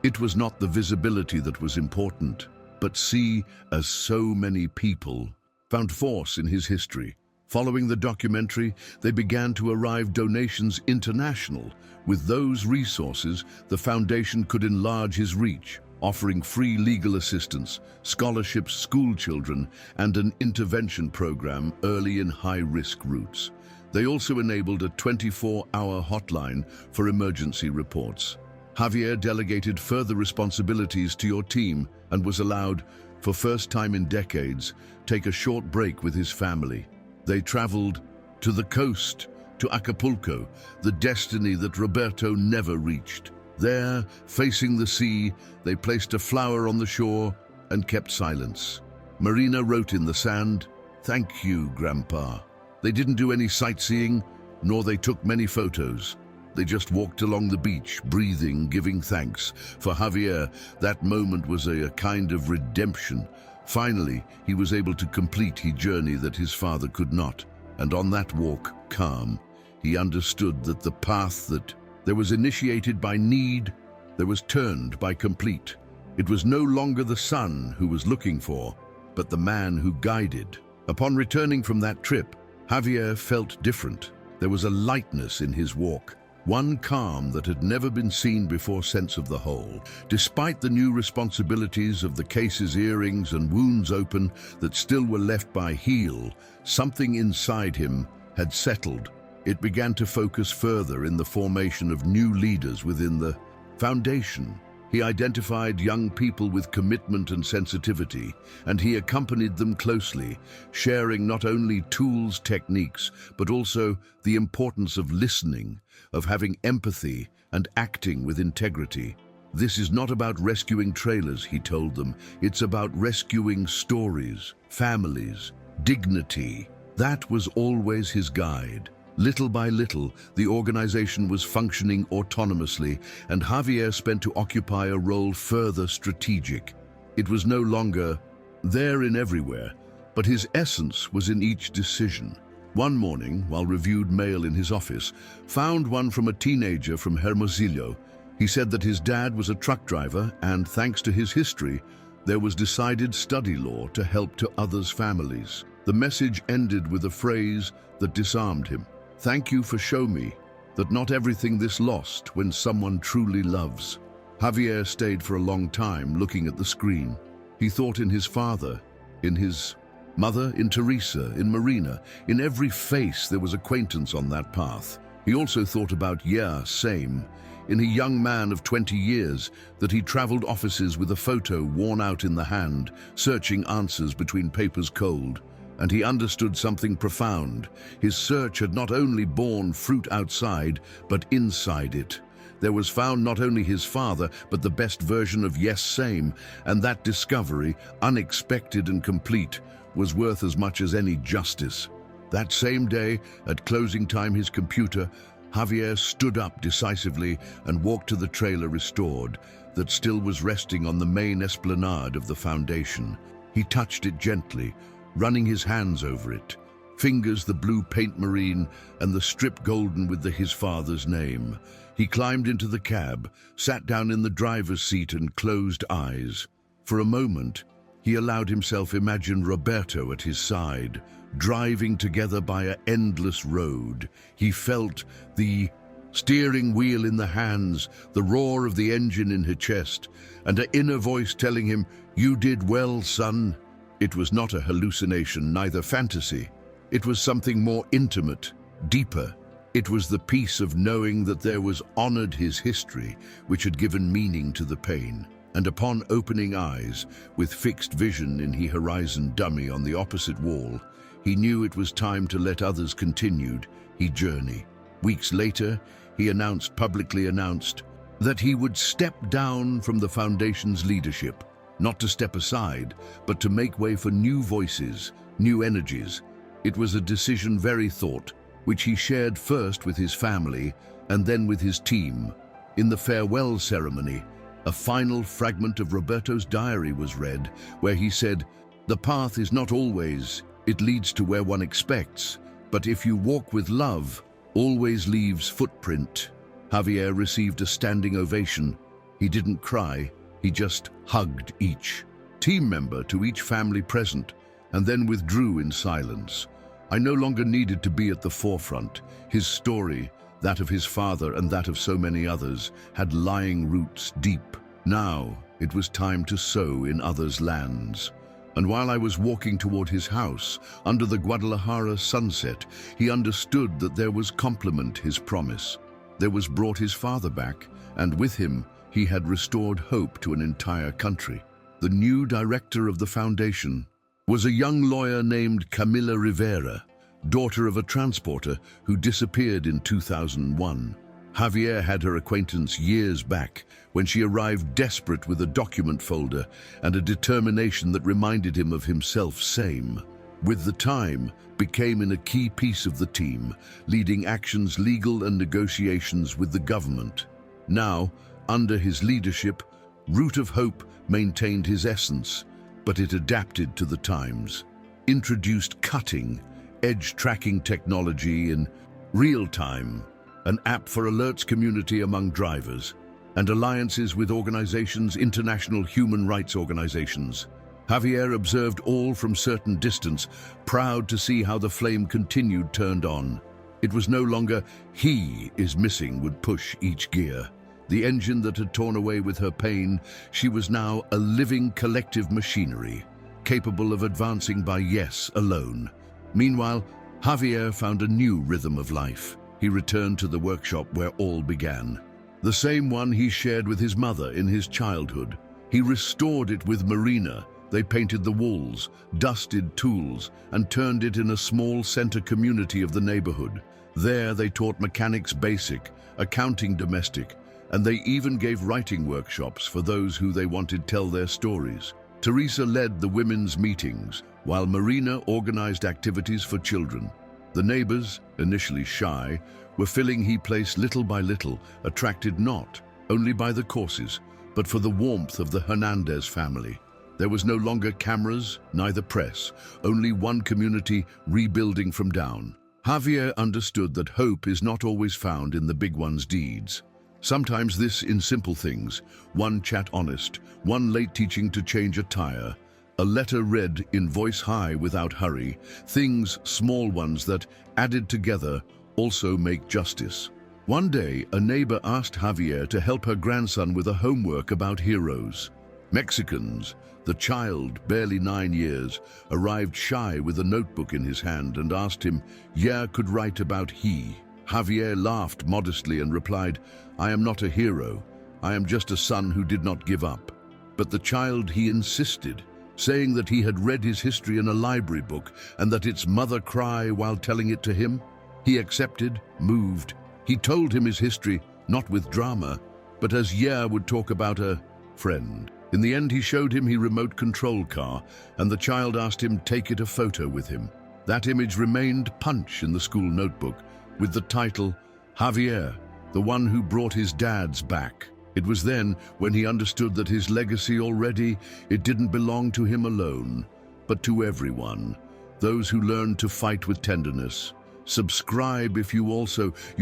it was not the visibility that was important, but see as so many people found force in his history. Following the documentary, they began to arrive donations international. With those resources, the foundation could enlarge his reach, offering free legal assistance, scholarships, school children, and an intervention program early in high-risk routes. They also enabled a 24-hour hotline for emergency reports. Javier delegated further responsibilities to your team and was allowed, for first time in decades, take a short break with his family. They traveled to the coast, to Acapulco, the destiny that Roberto never reached. There, facing the sea, they placed a flower on the shore and kept silence. Marina wrote in the sand, "Thank you, Grandpa." They didn't do any sightseeing, nor they took many photos. They just walked along the beach, breathing, giving thanks. For Javier, that moment was a kind of redemption. Finally, he was able to complete his journey that his father could not. And on that walk, calm, he understood that the path that there was initiated by need, there was turned by complete. It was no longer the son who was looking for, but the man who guided. Upon returning from that trip, Javier felt different. There was a lightness in his walk, one calm that had never been seen before, sense of the whole. Despite the new responsibilities of the cases, earrings and wounds open that still were left by heal, something inside him had settled. It began to focus further in the formation of new leaders within the foundation. He identified young people with commitment and sensitivity, and he accompanied them closely, sharing not only tools, techniques, but also the importance of listening, of having empathy and acting with integrity. This is not about rescuing trailers, he told them. It's about rescuing stories, families, dignity. That was always his guide. Little by little, the organization was functioning autonomously, and Javier spent to occupy a role further strategic. It was no longer there in everywhere, but his essence was in each decision. One morning, while reviewed mail in his office, found one from a teenager from Hermosillo. He said that his dad was a truck driver, and thanks to his history, there was decided study law to help to others' families. The message ended with a phrase that disarmed him. "Thank you for showing me that not everything this lost when someone truly loves." Javier stayed for a long time looking at the screen. He thought in his father, in his mother, in Teresa, in Marina. In every face there was acquaintance on that path. He also thought about, same, in a young man of 20 years, that he traveled offices with a photo worn out in the hand, searching answers between papers cold. And he understood something profound. His search had not only borne fruit outside, but inside it. There was found not only his father, but the best version of same, and that discovery, unexpected and complete, was worth as much as any justice. That same day, at closing time his computer, Javier stood up decisively and walked to the trailer restored, that still was resting on the main esplanade of the foundation. He touched it gently, running his hands over it, fingers the blue paint marine and the strip golden with his father's name. He climbed into the cab, sat down in the driver's seat and closed eyes. For a moment, he allowed himself imagine Roberto at his side, driving together by an endless road. He felt the steering wheel in the hands, the roar of the engine in her chest, and an inner voice telling him, "You did well, son. It was not a hallucination, neither fantasy. It was something more intimate, deeper. It was the peace of knowing that there was honored his history, which had given meaning to the pain. And upon opening eyes, with fixed vision in the horizon dummy on the opposite wall, he knew it was time to let others continued his journey. Weeks later, he publicly announced that he would step down from the Foundation's leadership, not to step aside, but to make way for new voices, new energies. It was a decision very thought, which he shared first with his family and then with his team. In the farewell ceremony, a final fragment of Roberto's diary was read, where he said, "The path is not always, it leads to where one expects, but if you walk with love, always leaves footprint." Javier received a standing ovation. He didn't cry, he just hugged each team member to each family present, and then withdrew in silence. I no longer needed to be at the forefront. His story, that of his father and that of so many others, had lying roots deep. Now it was time to sow in others' lands. And while I was walking toward his house, under the Guadalajara sunset, he understood that there was complement his promise. There was brought his father back, and with him, he had restored hope to an entire country. The new director of the foundation was a young lawyer named Camila Rivera, daughter of a transporter who disappeared in 2001. Javier had her acquaintance years back when she arrived desperate with a document folder and a determination that reminded him of himself same. With the time, became in a key piece of the team, leading actions legal and negotiations with the government. Now, under his leadership, Root of Hope maintained his essence, but it adapted to the times. Introduced cutting, edge tracking technology in real time, an app for alerts community among drivers, and alliances with organizations, international human rights organizations. Javier observed all from certain distance, proud to see how the flame continued turned on. It was no longer he is missing would push each gear. The engine that had torn away with her pain, she was now a living collective machinery, capable of advancing by yes alone. Meanwhile, Javier found a new rhythm of life. He returned to the workshop where all began. The same one he shared with his mother in his childhood. He restored it with Marina. They painted the walls, dusted tools, and turned it in a small center community of the neighborhood. There they taught mechanics basic, accounting domestic, and they even gave writing workshops for those who they wanted to tell their stories. Teresa led the women's meetings, while Marina organized activities for children. The neighbors, initially shy, were filling his place little by little, attracted not only by the courses, but for the warmth of the Hernández family. There was no longer cameras, neither press, only one community rebuilding from down. Javier understood that hope is not always found in the big one's deeds. Sometimes this in simple things, one chat honest, one late teaching to change a tire, a letter read in voice high without hurry, things, small ones that, added together, also make justice. One day, a neighbor asked Javier to help her grandson with a homework about heroes. Mexicans. The child, barely 9 years, arrived shy with a notebook in his hand and asked him, could write about he. Javier laughed modestly and replied, "I am not a hero. I am just a son who did not give up." But the child, he insisted, saying that he had read his history in a library book and that its mother cry while telling it to him. He accepted, moved. He told him his history, not with drama, but as would talk about a friend. In the end, he showed him his remote control car, and the child asked him take it a photo with him. That image remained punch in the school notebook, with the title, Javier, the one who brought his dads back. It was then when he understood that his legacy it didn't belong to him alone, but to everyone. Those who learned to fight with tenderness. Subscribe if you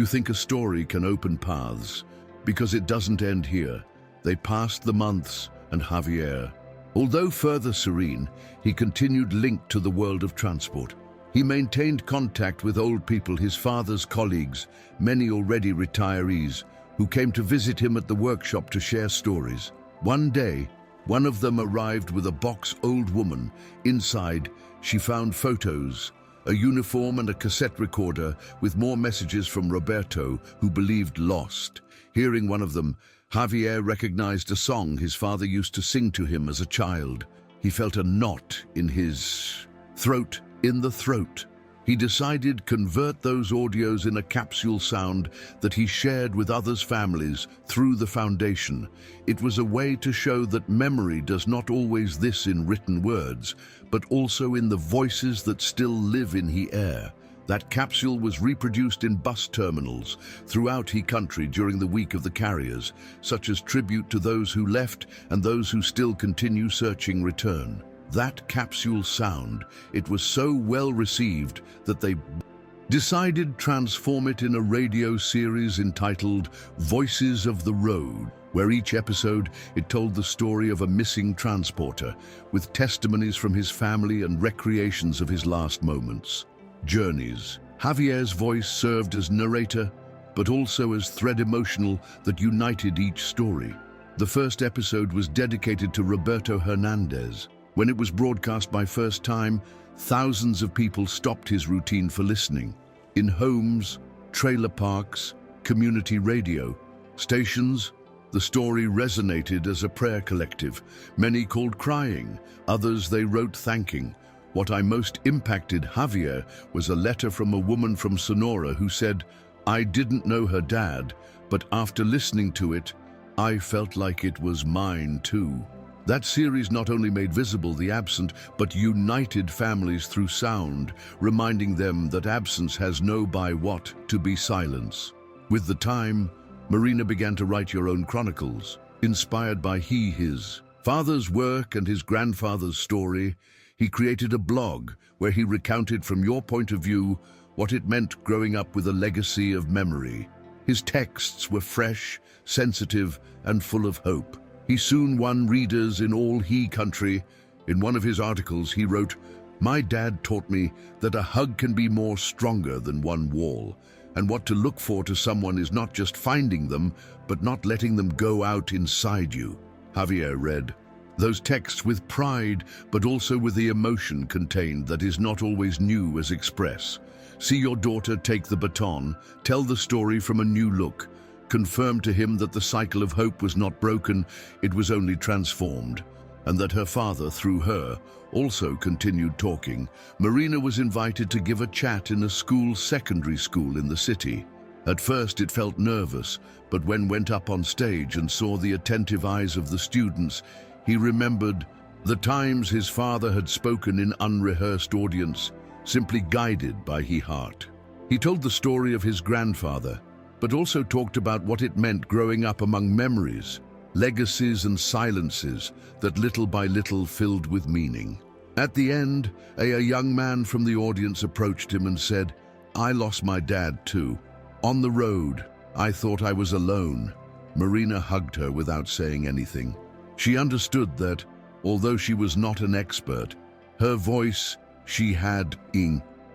think a story can open paths, because it doesn't end here. They passed the months, and Javier, although further serene, he continued linked to the world of transport. He maintained contact with old people, his father's colleagues, many already retirees, who came to visit him at the workshop to share stories. One day, One of them arrived with a box. Old woman. Inside, she found photos, a uniform and a cassette recorder with more messages from Roberto, who believed lost. Hearing one of them, Javier recognized a song his father used to sing to him as a child. He felt a knot in his throat, in the throat. He decided convert those audios in a capsule sound that he shared with others' families through the foundation. It was a way to show that memory does not always this in written words, but also in the voices that still live in the air. That capsule was reproduced in bus terminals throughout the country during the week of the carriers, such as tribute to those who left and those who still continue searching return. That capsule sound, it was so well received that they decided transform it in a radio series entitled Voices of the Road, where each episode it told the story of a missing transporter, with testimonies from his family and recreations of his last moments. Journeys. Javier's voice served as narrator, but also as thread emotional that united each story. The first episode was dedicated to Roberto Hernández. When it was broadcast by first time, thousands of people stopped his routine for listening. In homes, trailer parks, community radio stations, the story resonated as a prayer collective. Many called crying, others they wrote thanking. What I most impacted Javier was a letter from a woman from Sonora who said, "I didn't know her dad, but after listening to it, I felt like it was mine too." That series not only made visible the absent, but united families through sound, reminding them that absence has no by what to be silence. With the time, Marina began to write your own chronicles, inspired by his father's work and his grandfather's story. He created a blog where he recounted from your point of view what it meant growing up with a legacy of memory. His texts were fresh, sensitive, and full of hope. He soon won readers in all the country. In one of his articles, he wrote, "My dad taught me that a hug can be more stronger than one wall, and what to look for to someone is not just finding them, but not letting them go out inside you." Javier read those texts with pride, but also with the emotion contained that is not always new as express. See your daughter take the baton, tell the story from a new look. Confirmed to him that the cycle of hope was not broken, it was only transformed, and that her father, through her, also continued talking. Marina was invited to give a chat in a secondary school in the city. At first it felt nervous, but when went up on stage and saw the attentive eyes of the students, he remembered the times his father had spoken in unrehearsed audience, simply guided by his heart. He told the story of his grandfather, but also talked about what it meant growing up among memories, legacies and silences that little by little filled with meaning. At the end, a young man from the audience approached him and said, "I lost my dad too. On the road, I thought I was alone." Marina hugged her without saying anything. She understood that, although she was not an expert, her voice, she had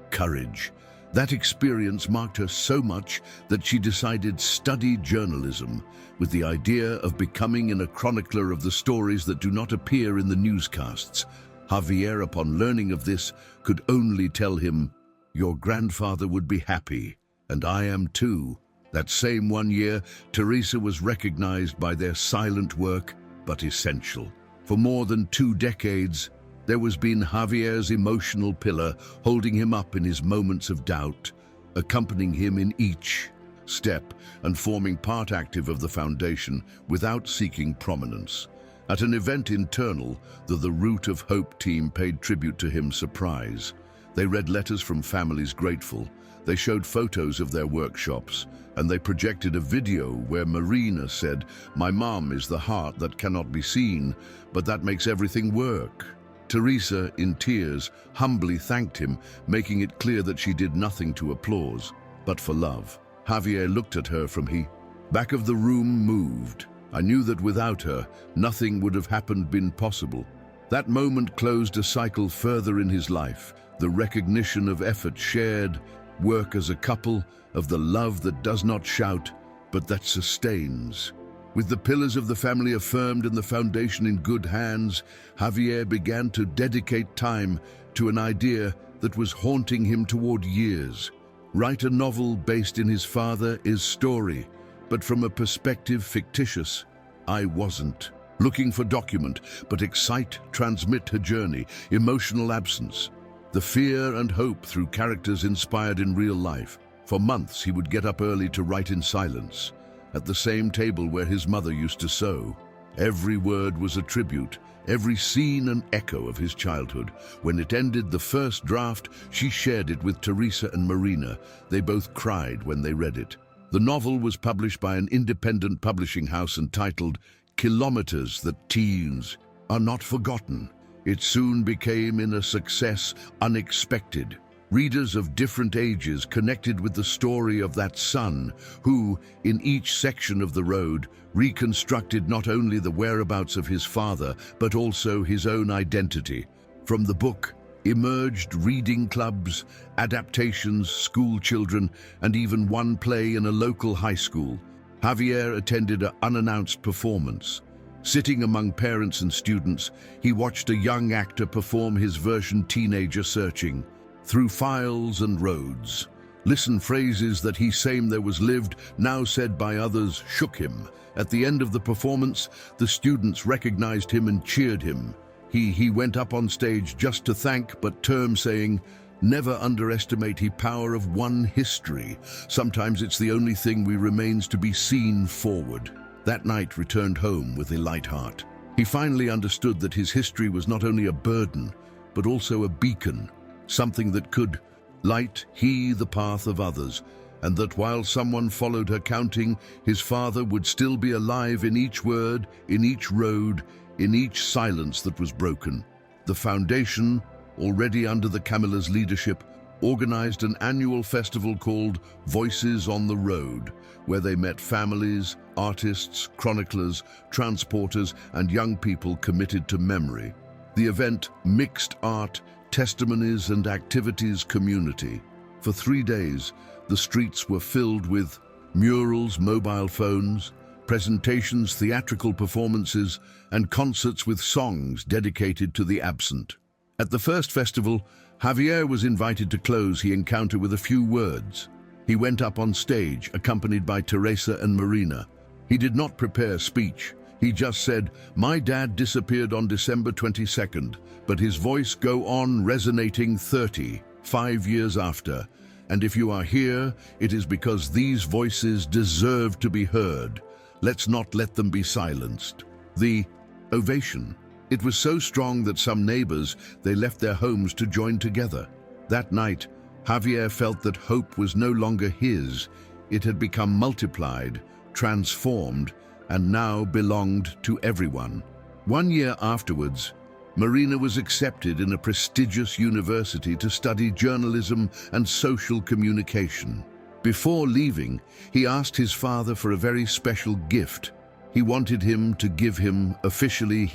courage. That experience marked her so much that she decided to study journalism with the idea of becoming a chronicler of the stories that do not appear in the newscasts. Javier, upon learning of this, could only tell him, "Your grandfather would be happy, and I am too." That same one year, Teresa was recognized by their silent work, but essential. For more than 2 decades, there was been Javier's emotional pillar, holding him up in his moments of doubt, accompanying him in each step and forming part active of the foundation without seeking prominence. At an event internal, the Root of Hope team paid tribute to him. Surprise. They read letters from families grateful. They showed photos of their workshops, and they projected a video where Marina said, "My mom is the heart that cannot be seen, but that makes everything work." Teresa, in tears, humbly thanked him, making it clear that she did nothing to applause, but for love. Javier looked at her from the back of the room, moved. "I knew that without her, nothing would have been possible." That moment closed a cycle further in his life, the recognition of effort shared, work as a couple, of the love that does not shout, but that sustains. With the pillars of the family affirmed and the foundation in good hands, Javier began to dedicate time to an idea that was haunting him toward years. Write a novel based in his father's story, but from a perspective fictitious. I wasn't looking for document, but excite, transmit her journey, emotional absence, the fear and hope through characters inspired in real life. For months he would get up early to write in silence, at the same table where his mother used to sew. Every word was a tribute, every scene an echo of his childhood. When it ended, the first draft, she shared it with Teresa and Marina. They both cried when they read it. The novel was published by an independent publishing house and titled Kilometers That Teens Are Not Forgotten. It soon became a success unexpected. Readers of different ages connected with the story of that son who, in each section of the road, reconstructed not only the whereabouts of his father, but also his own identity. From the book emerged reading clubs, adaptations, school children, and even one play in a local high school. Javier attended an unannounced performance. Sitting among parents and students, he watched a young actor perform his version Teenager Searching. Through files and roads, listen phrases that he same there was lived, now said by others, shook him. At the end of the performance, the students recognized him and cheered him. He went up on stage just to thank, but term saying, never underestimate the power of one history. Sometimes it's the only thing we remains to be seen forward. That night returned home with a light heart. He finally understood that his history was not only a burden, but also a beacon, something that could light the path of others, and that while someone followed her counting, his father would still be alive in each word, in each road, in each silence that was broken. The foundation, already under the Camilla's leadership, organized an annual festival called Voices on the Road, where they met families, artists, chroniclers, transporters, and young people committed to memory. The event mixed art, testimonies, and activities community. For 3 days, the streets were filled with murals, mobile phones, presentations, theatrical performances, and concerts with songs dedicated to the absent. At the first festival, Javier was invited to close his encounter with a few words. He went up on stage, accompanied by Teresa and Marina. He did not prepare speech. He just said, "My dad disappeared on December 22nd, but his voice go on resonating 35 years after. And if you are here, it is because these voices deserve to be heard. Let's not let them be silenced." The ovation. It was so strong that some neighbors, they left their homes to join together. That night, Javier felt that hope was no longer his. It had become multiplied, transformed, and now belonged to everyone. 1 year afterwards, Marina was accepted in a prestigious university to study journalism and social communication. Before leaving, he asked his father for a very special gift. He wanted him to give him, officially,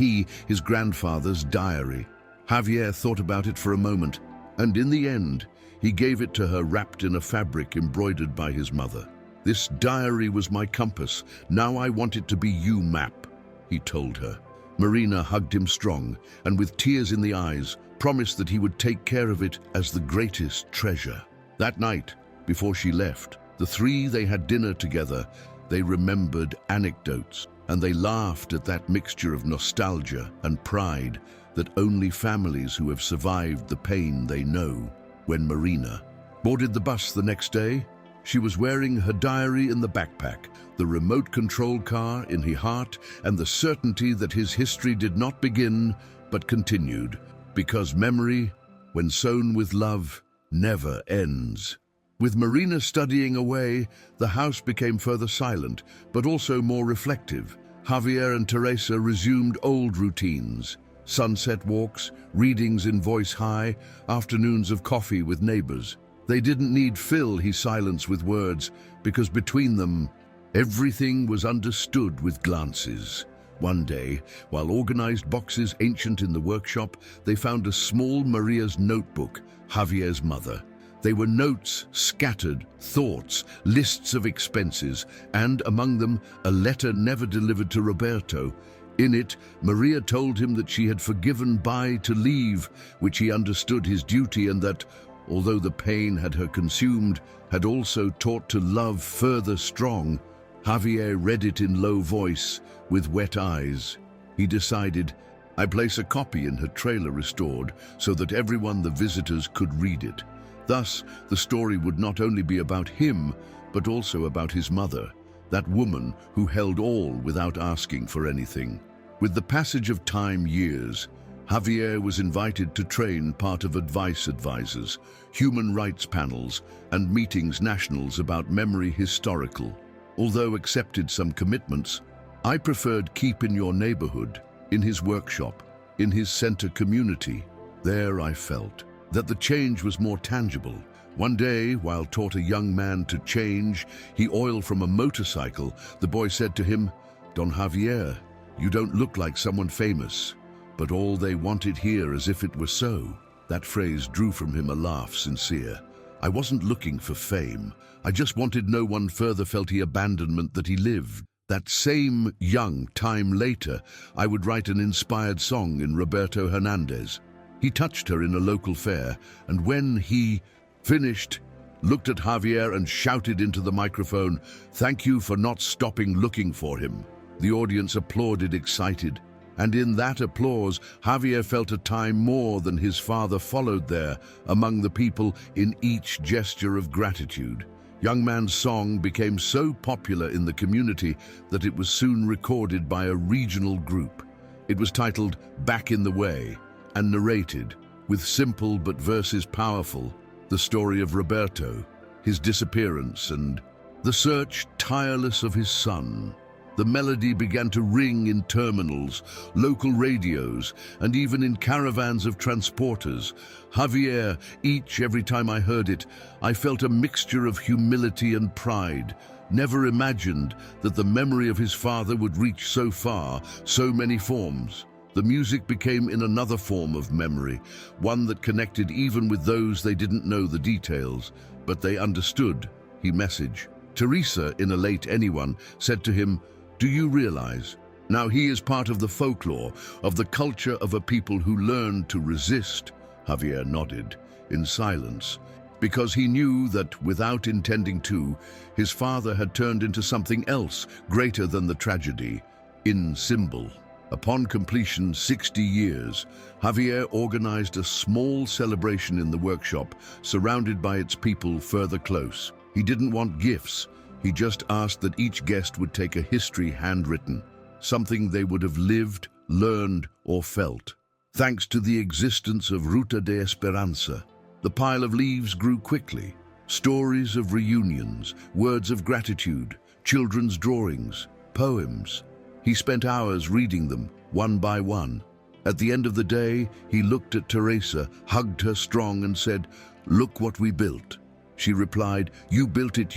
his grandfather's diary. Javier thought about it for a moment, and in the end, he gave it to her wrapped in a fabric embroidered by his mother. "This diary was my compass. Now I want it to be you, map," he told her. Marina hugged him strong, and with tears in the eyes, promised that he would take care of it as the greatest treasure. That night, before she left, the three, they had dinner together. They remembered anecdotes, and they laughed at that mixture of nostalgia and pride that only families who have survived the pain they know. When Marina boarded the bus the next day, she was wearing her diary in the backpack, the remote control car in her heart, and the certainty that his history did not begin but continued, because memory, when sown with love, never ends. With Marina studying away, the house became further silent, but also more reflective. Javier and Teresa resumed old routines: sunset walks, readings in voice high, afternoons of coffee with neighbors. They didn't need fill his silence with words, because between them, everything was understood with glances. One day, while organized boxes ancient in the workshop, they found a small Maria's notebook, Javier's mother. They were notes, scattered, thoughts, lists of expenses, and, among them, a letter never delivered to Roberto. In it, Maria told him that she had forgiven Bai to leave, which he understood his duty, and that, although the pain had her consumed, had also taught to love further strong. Javier read it in low voice, with wet eyes. He decided, I place a copy in her trailer restored, so that everyone the visitors could read it. Thus, the story would not only be about him, but also about his mother, that woman who held all without asking for anything. With the passage of time years, Javier was invited to train part of advice advisors, human rights panels, and meetings nationals about memory historical. Although accepted some commitments, I preferred keep in your neighborhood, in his workshop, in his center community. There I felt that the change was more tangible. One day, while taught a young man to change he oil from a motorcycle, the boy said to him, Don Javier, you don't look like someone famous, but all they wanted here as if it were so. That phrase drew from him a laugh sincere. I wasn't looking for fame. I just wanted no one further felt the abandonment that he lived. That same young time later, I would write an inspired song in Roberto Hernández. He touched her in a local fair, and when he finished, looked at Javier and shouted into the microphone, thank you for not stopping looking for him. The audience applauded excited, and in that applause, Javier felt a time more than his father followed there, among the people in each gesture of gratitude. Young man's song became so popular in the community that it was soon recorded by a regional group. It was titled Back in the Way and narrated, with simple but verses powerful, the story of Roberto, his disappearance, and the search tireless of his son. The melody began to ring in terminals, local radios, and even in caravans of transporters. Javier, every time I heard it, I felt a mixture of humility and pride. Never imagined that the memory of his father would reach so far, so many forms. The music became in another form of memory, one that connected even with those they didn't know the details, but they understood his message. Teresa, in a late anyone, said to him, do you realize? Now he is part of the folklore, of the culture of a people who learned to resist. Javier nodded, in silence, because he knew that, without intending to, his father had turned into something else, greater than the tragedy, in symbol. Upon completion 60 years, Javier organized a small celebration in the workshop, surrounded by its people further close. He didn't want gifts. He just asked that each guest would take a history handwritten, something they would have lived, learned, or felt. Thanks to the existence of Ruta de Esperanza, the pile of leaves grew quickly. Stories of reunions, words of gratitude, children's drawings, poems. He spent hours reading them, one by one. At the end of the day, he looked at Teresa, hugged her strong, and said, look what we built. She replied, you built it,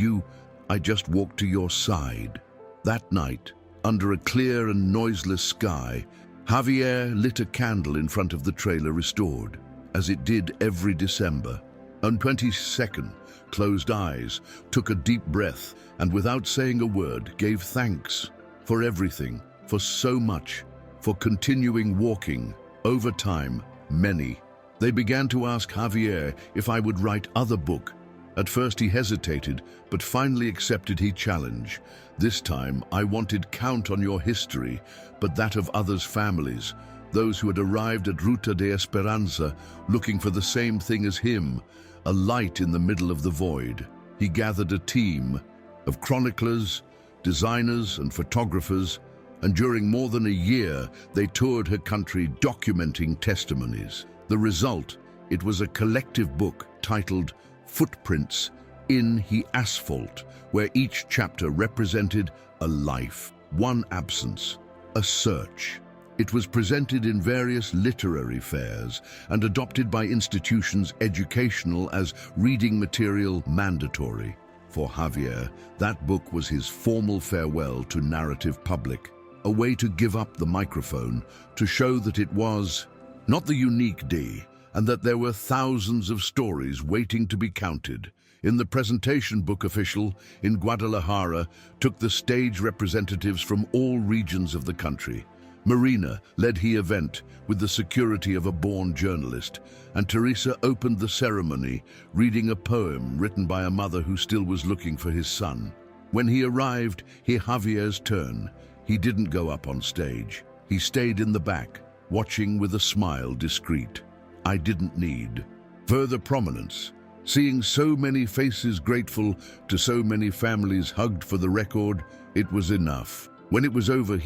I just walked to your side. That night, under a clear and noiseless sky, Javier lit a candle in front of the trailer restored, as it did every December. On 22nd, closed eyes, took a deep breath, and without saying a word, gave thanks for everything, for so much, for continuing walking. Over time, many. They began to ask Javier if I would write other book. At first he hesitated, but finally accepted his challenge. This time I wanted count on your history, but that of others' families, those who had arrived at Ruta de Esperanza looking for the same thing as him, a light in the middle of the void. He gathered a team of chroniclers, designers and photographers, and during more than a year they toured her country documenting testimonies. The result, it was a collective book titled Footprints in the Asphalt, where each chapter represented a life, one absence, a search. It was presented in various literary fairs and adopted by institutions educational as reading material mandatory. For Javier, that book was his formal farewell to narrative public, a way to give up the microphone, to show that it was not the unique day, and that there were thousands of stories waiting to be counted. In the presentation, book official in Guadalajara took the stage representatives from all regions of the country. Marina led the event with the security of a born journalist, and Teresa opened the ceremony reading a poem written by a mother who still was looking for his son. When he arrived, Javier's turn. He didn't go up on stage. He stayed in the back, watching with a smile discreet. I didn't need further prominence. Seeing so many faces grateful to so many families hugged for the record, it was enough. When it was over,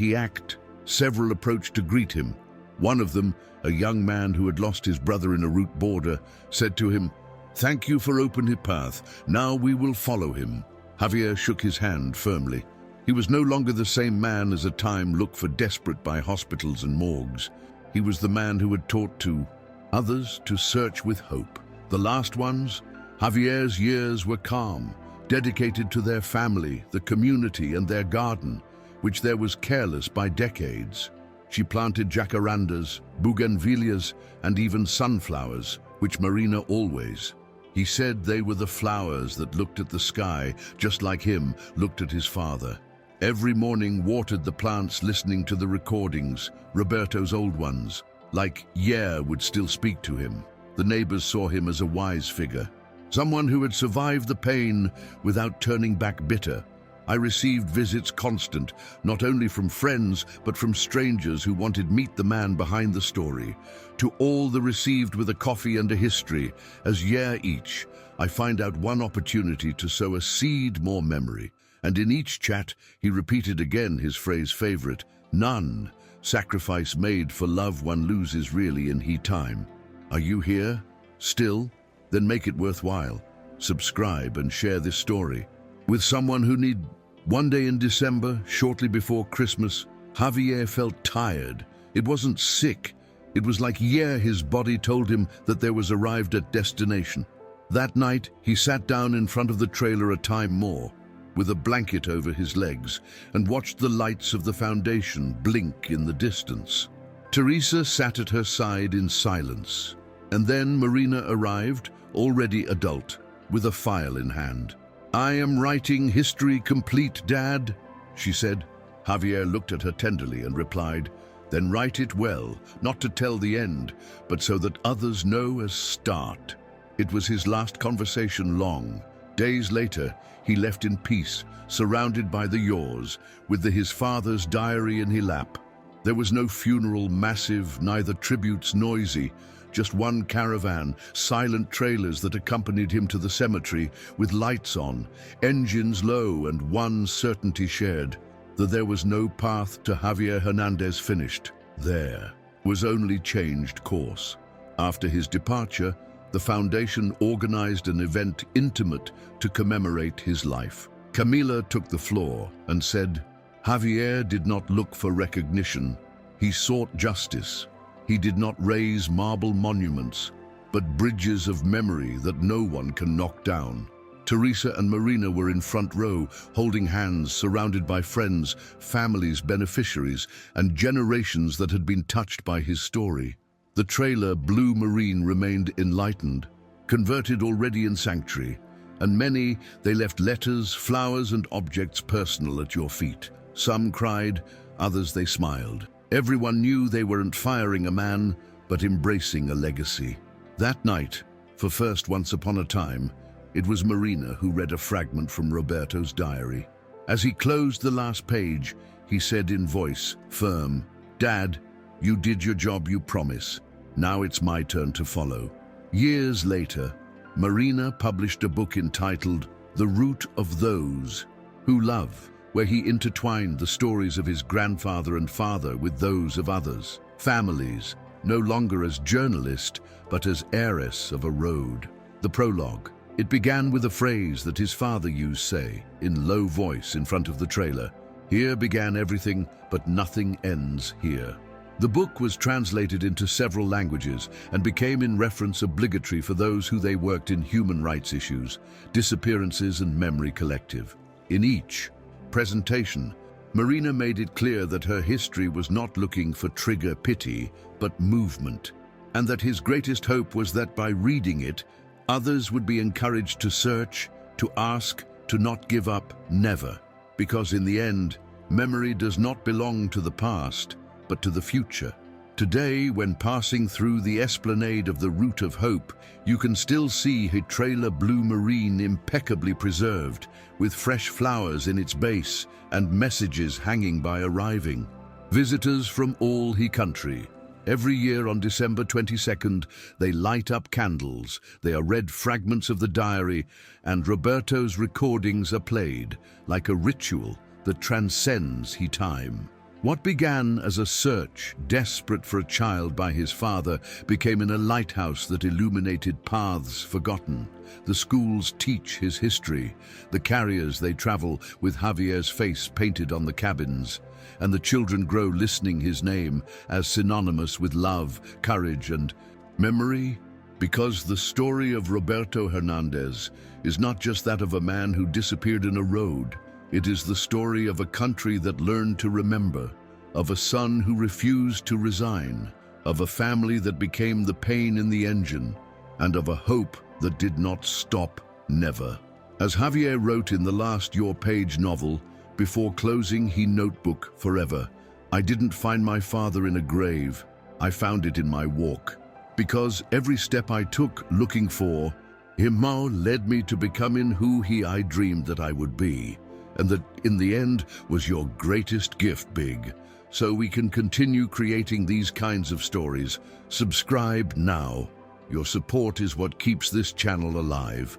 several approached to greet him. One of them, a young man who had lost his brother in a route border, said to him, "Thank you for opening his path. Now we will follow him." Javier shook his hand firmly. He was no longer the same man as a time looked for desperate by hospitals and morgues. He was the man who had taught to others to search with hope. The last ones, Javier's years were calm, dedicated to their family, the community, and their garden, which there was careless by decades. She planted jacarandas, bougainvilleas, and even sunflowers, which Marina always. He said they were the flowers that looked at the sky, just like him looked at his father. Every morning watered the plants, listening to the recordings, Roberto's old ones. Like would still speak to him. The neighbors saw him as a wise figure, someone who had survived the pain without turning back bitter. I received visits constant, not only from friends, but from strangers who wanted to meet the man behind the story. To all the received with a coffee and a history, as each, I find out one opportunity to sow a seed more memory. And in each chat, he repeated again his phrase favorite, none sacrifice made for love one loses really in time. Are you here? Still? Then make it worthwhile. Subscribe and share this story with someone who need. One day in December, shortly before Christmas, Javier felt tired. It wasn't sick. It was like his body told him that there was arrived at destination. That night, he sat down in front of the trailer a time more, with a blanket over his legs, and watched the lights of the foundation blink in the distance. Teresa sat at her side in silence. And then Marina arrived, already adult, with a file in hand. "I am writing history complete, Dad," she said. Javier looked at her tenderly and replied, "Then write it well, not to tell the end, but so that others know as start." It was his last conversation long. Days later, he left in peace, surrounded by the yours, with his father's diary in his lap. There was no funeral massive, neither tributes noisy, just one caravan, silent trailers that accompanied him to the cemetery with lights on, engines low, and one certainty shared, that there was no path to Javier Hernández finished. There was only changed course. After his departure, the foundation organized an event intimate to commemorate his life. Camila took the floor and said, "Javier did not look for recognition. He sought justice. He did not raise marble monuments, but bridges of memory that no one can knock down." Teresa and Marina were in front row, holding hands, surrounded by friends, families, beneficiaries, and generations that had been touched by his story. The trailer Blue Marine remained enlightened, converted already in sanctuary, and many they left letters, flowers, and objects personal at your feet. Some cried, others they smiled. Everyone knew they weren't firing a man, but embracing a legacy. That night, for first once upon a time, it was Marina who read a fragment from Roberto's diary. As he closed the last page, he said in voice firm, "Dad, you did your job, you promise. Now it's my turn to follow." Years later, Marina published a book entitled The Root of Those Who Love, where he intertwined the stories of his grandfather and father with those of others, families, no longer as journalist, but as heiress of a road. The prologue. It began with a phrase that his father used say, in low voice in front of the trailer, "Here began everything, but nothing ends here." The book was translated into several languages and became in reference obligatory for those who they worked in human rights issues, disappearances, and memory collective. In each presentation, Marina made it clear that her history was not looking for trigger pity, but movement. and that his greatest hope was that by reading it, others would be encouraged to search, to ask, to not give up, never. Because in the end, memory does not belong to the past, but to the future. Today, when passing through the esplanade of the Root of Hope, you can still see Hydrala blue marine impeccably preserved, with fresh flowers in its base and messages hanging by arriving. Visitors from all the country. Every year on December 22nd, they light up candles, they are read fragments of the diary, and Roberto's recordings are played, like a ritual that transcends time. What began as a search, desperate for a child by his father, became in a lighthouse that illuminated paths forgotten. The schools teach his history, the carriers they travel with Javier's face painted on the cabins, and the children grow listening his name as synonymous with love, courage, and memory. Because the story of Roberto Hernández is not just that of a man who disappeared in a road. It is the story of a country that learned to remember, of a son who refused to resign, of a family that became the pain in the engine, and of a hope that did not stop, never. As Javier wrote in the last Your Page novel, before closing his notebook forever, I didn't find my father in a grave, I found it in my walk. Because every step I took looking for him led me to becoming who I dreamed that I would be. And that in the end was your greatest gift, Big. So we can continue creating these kinds of stories. Subscribe now. Your support is what keeps this channel alive.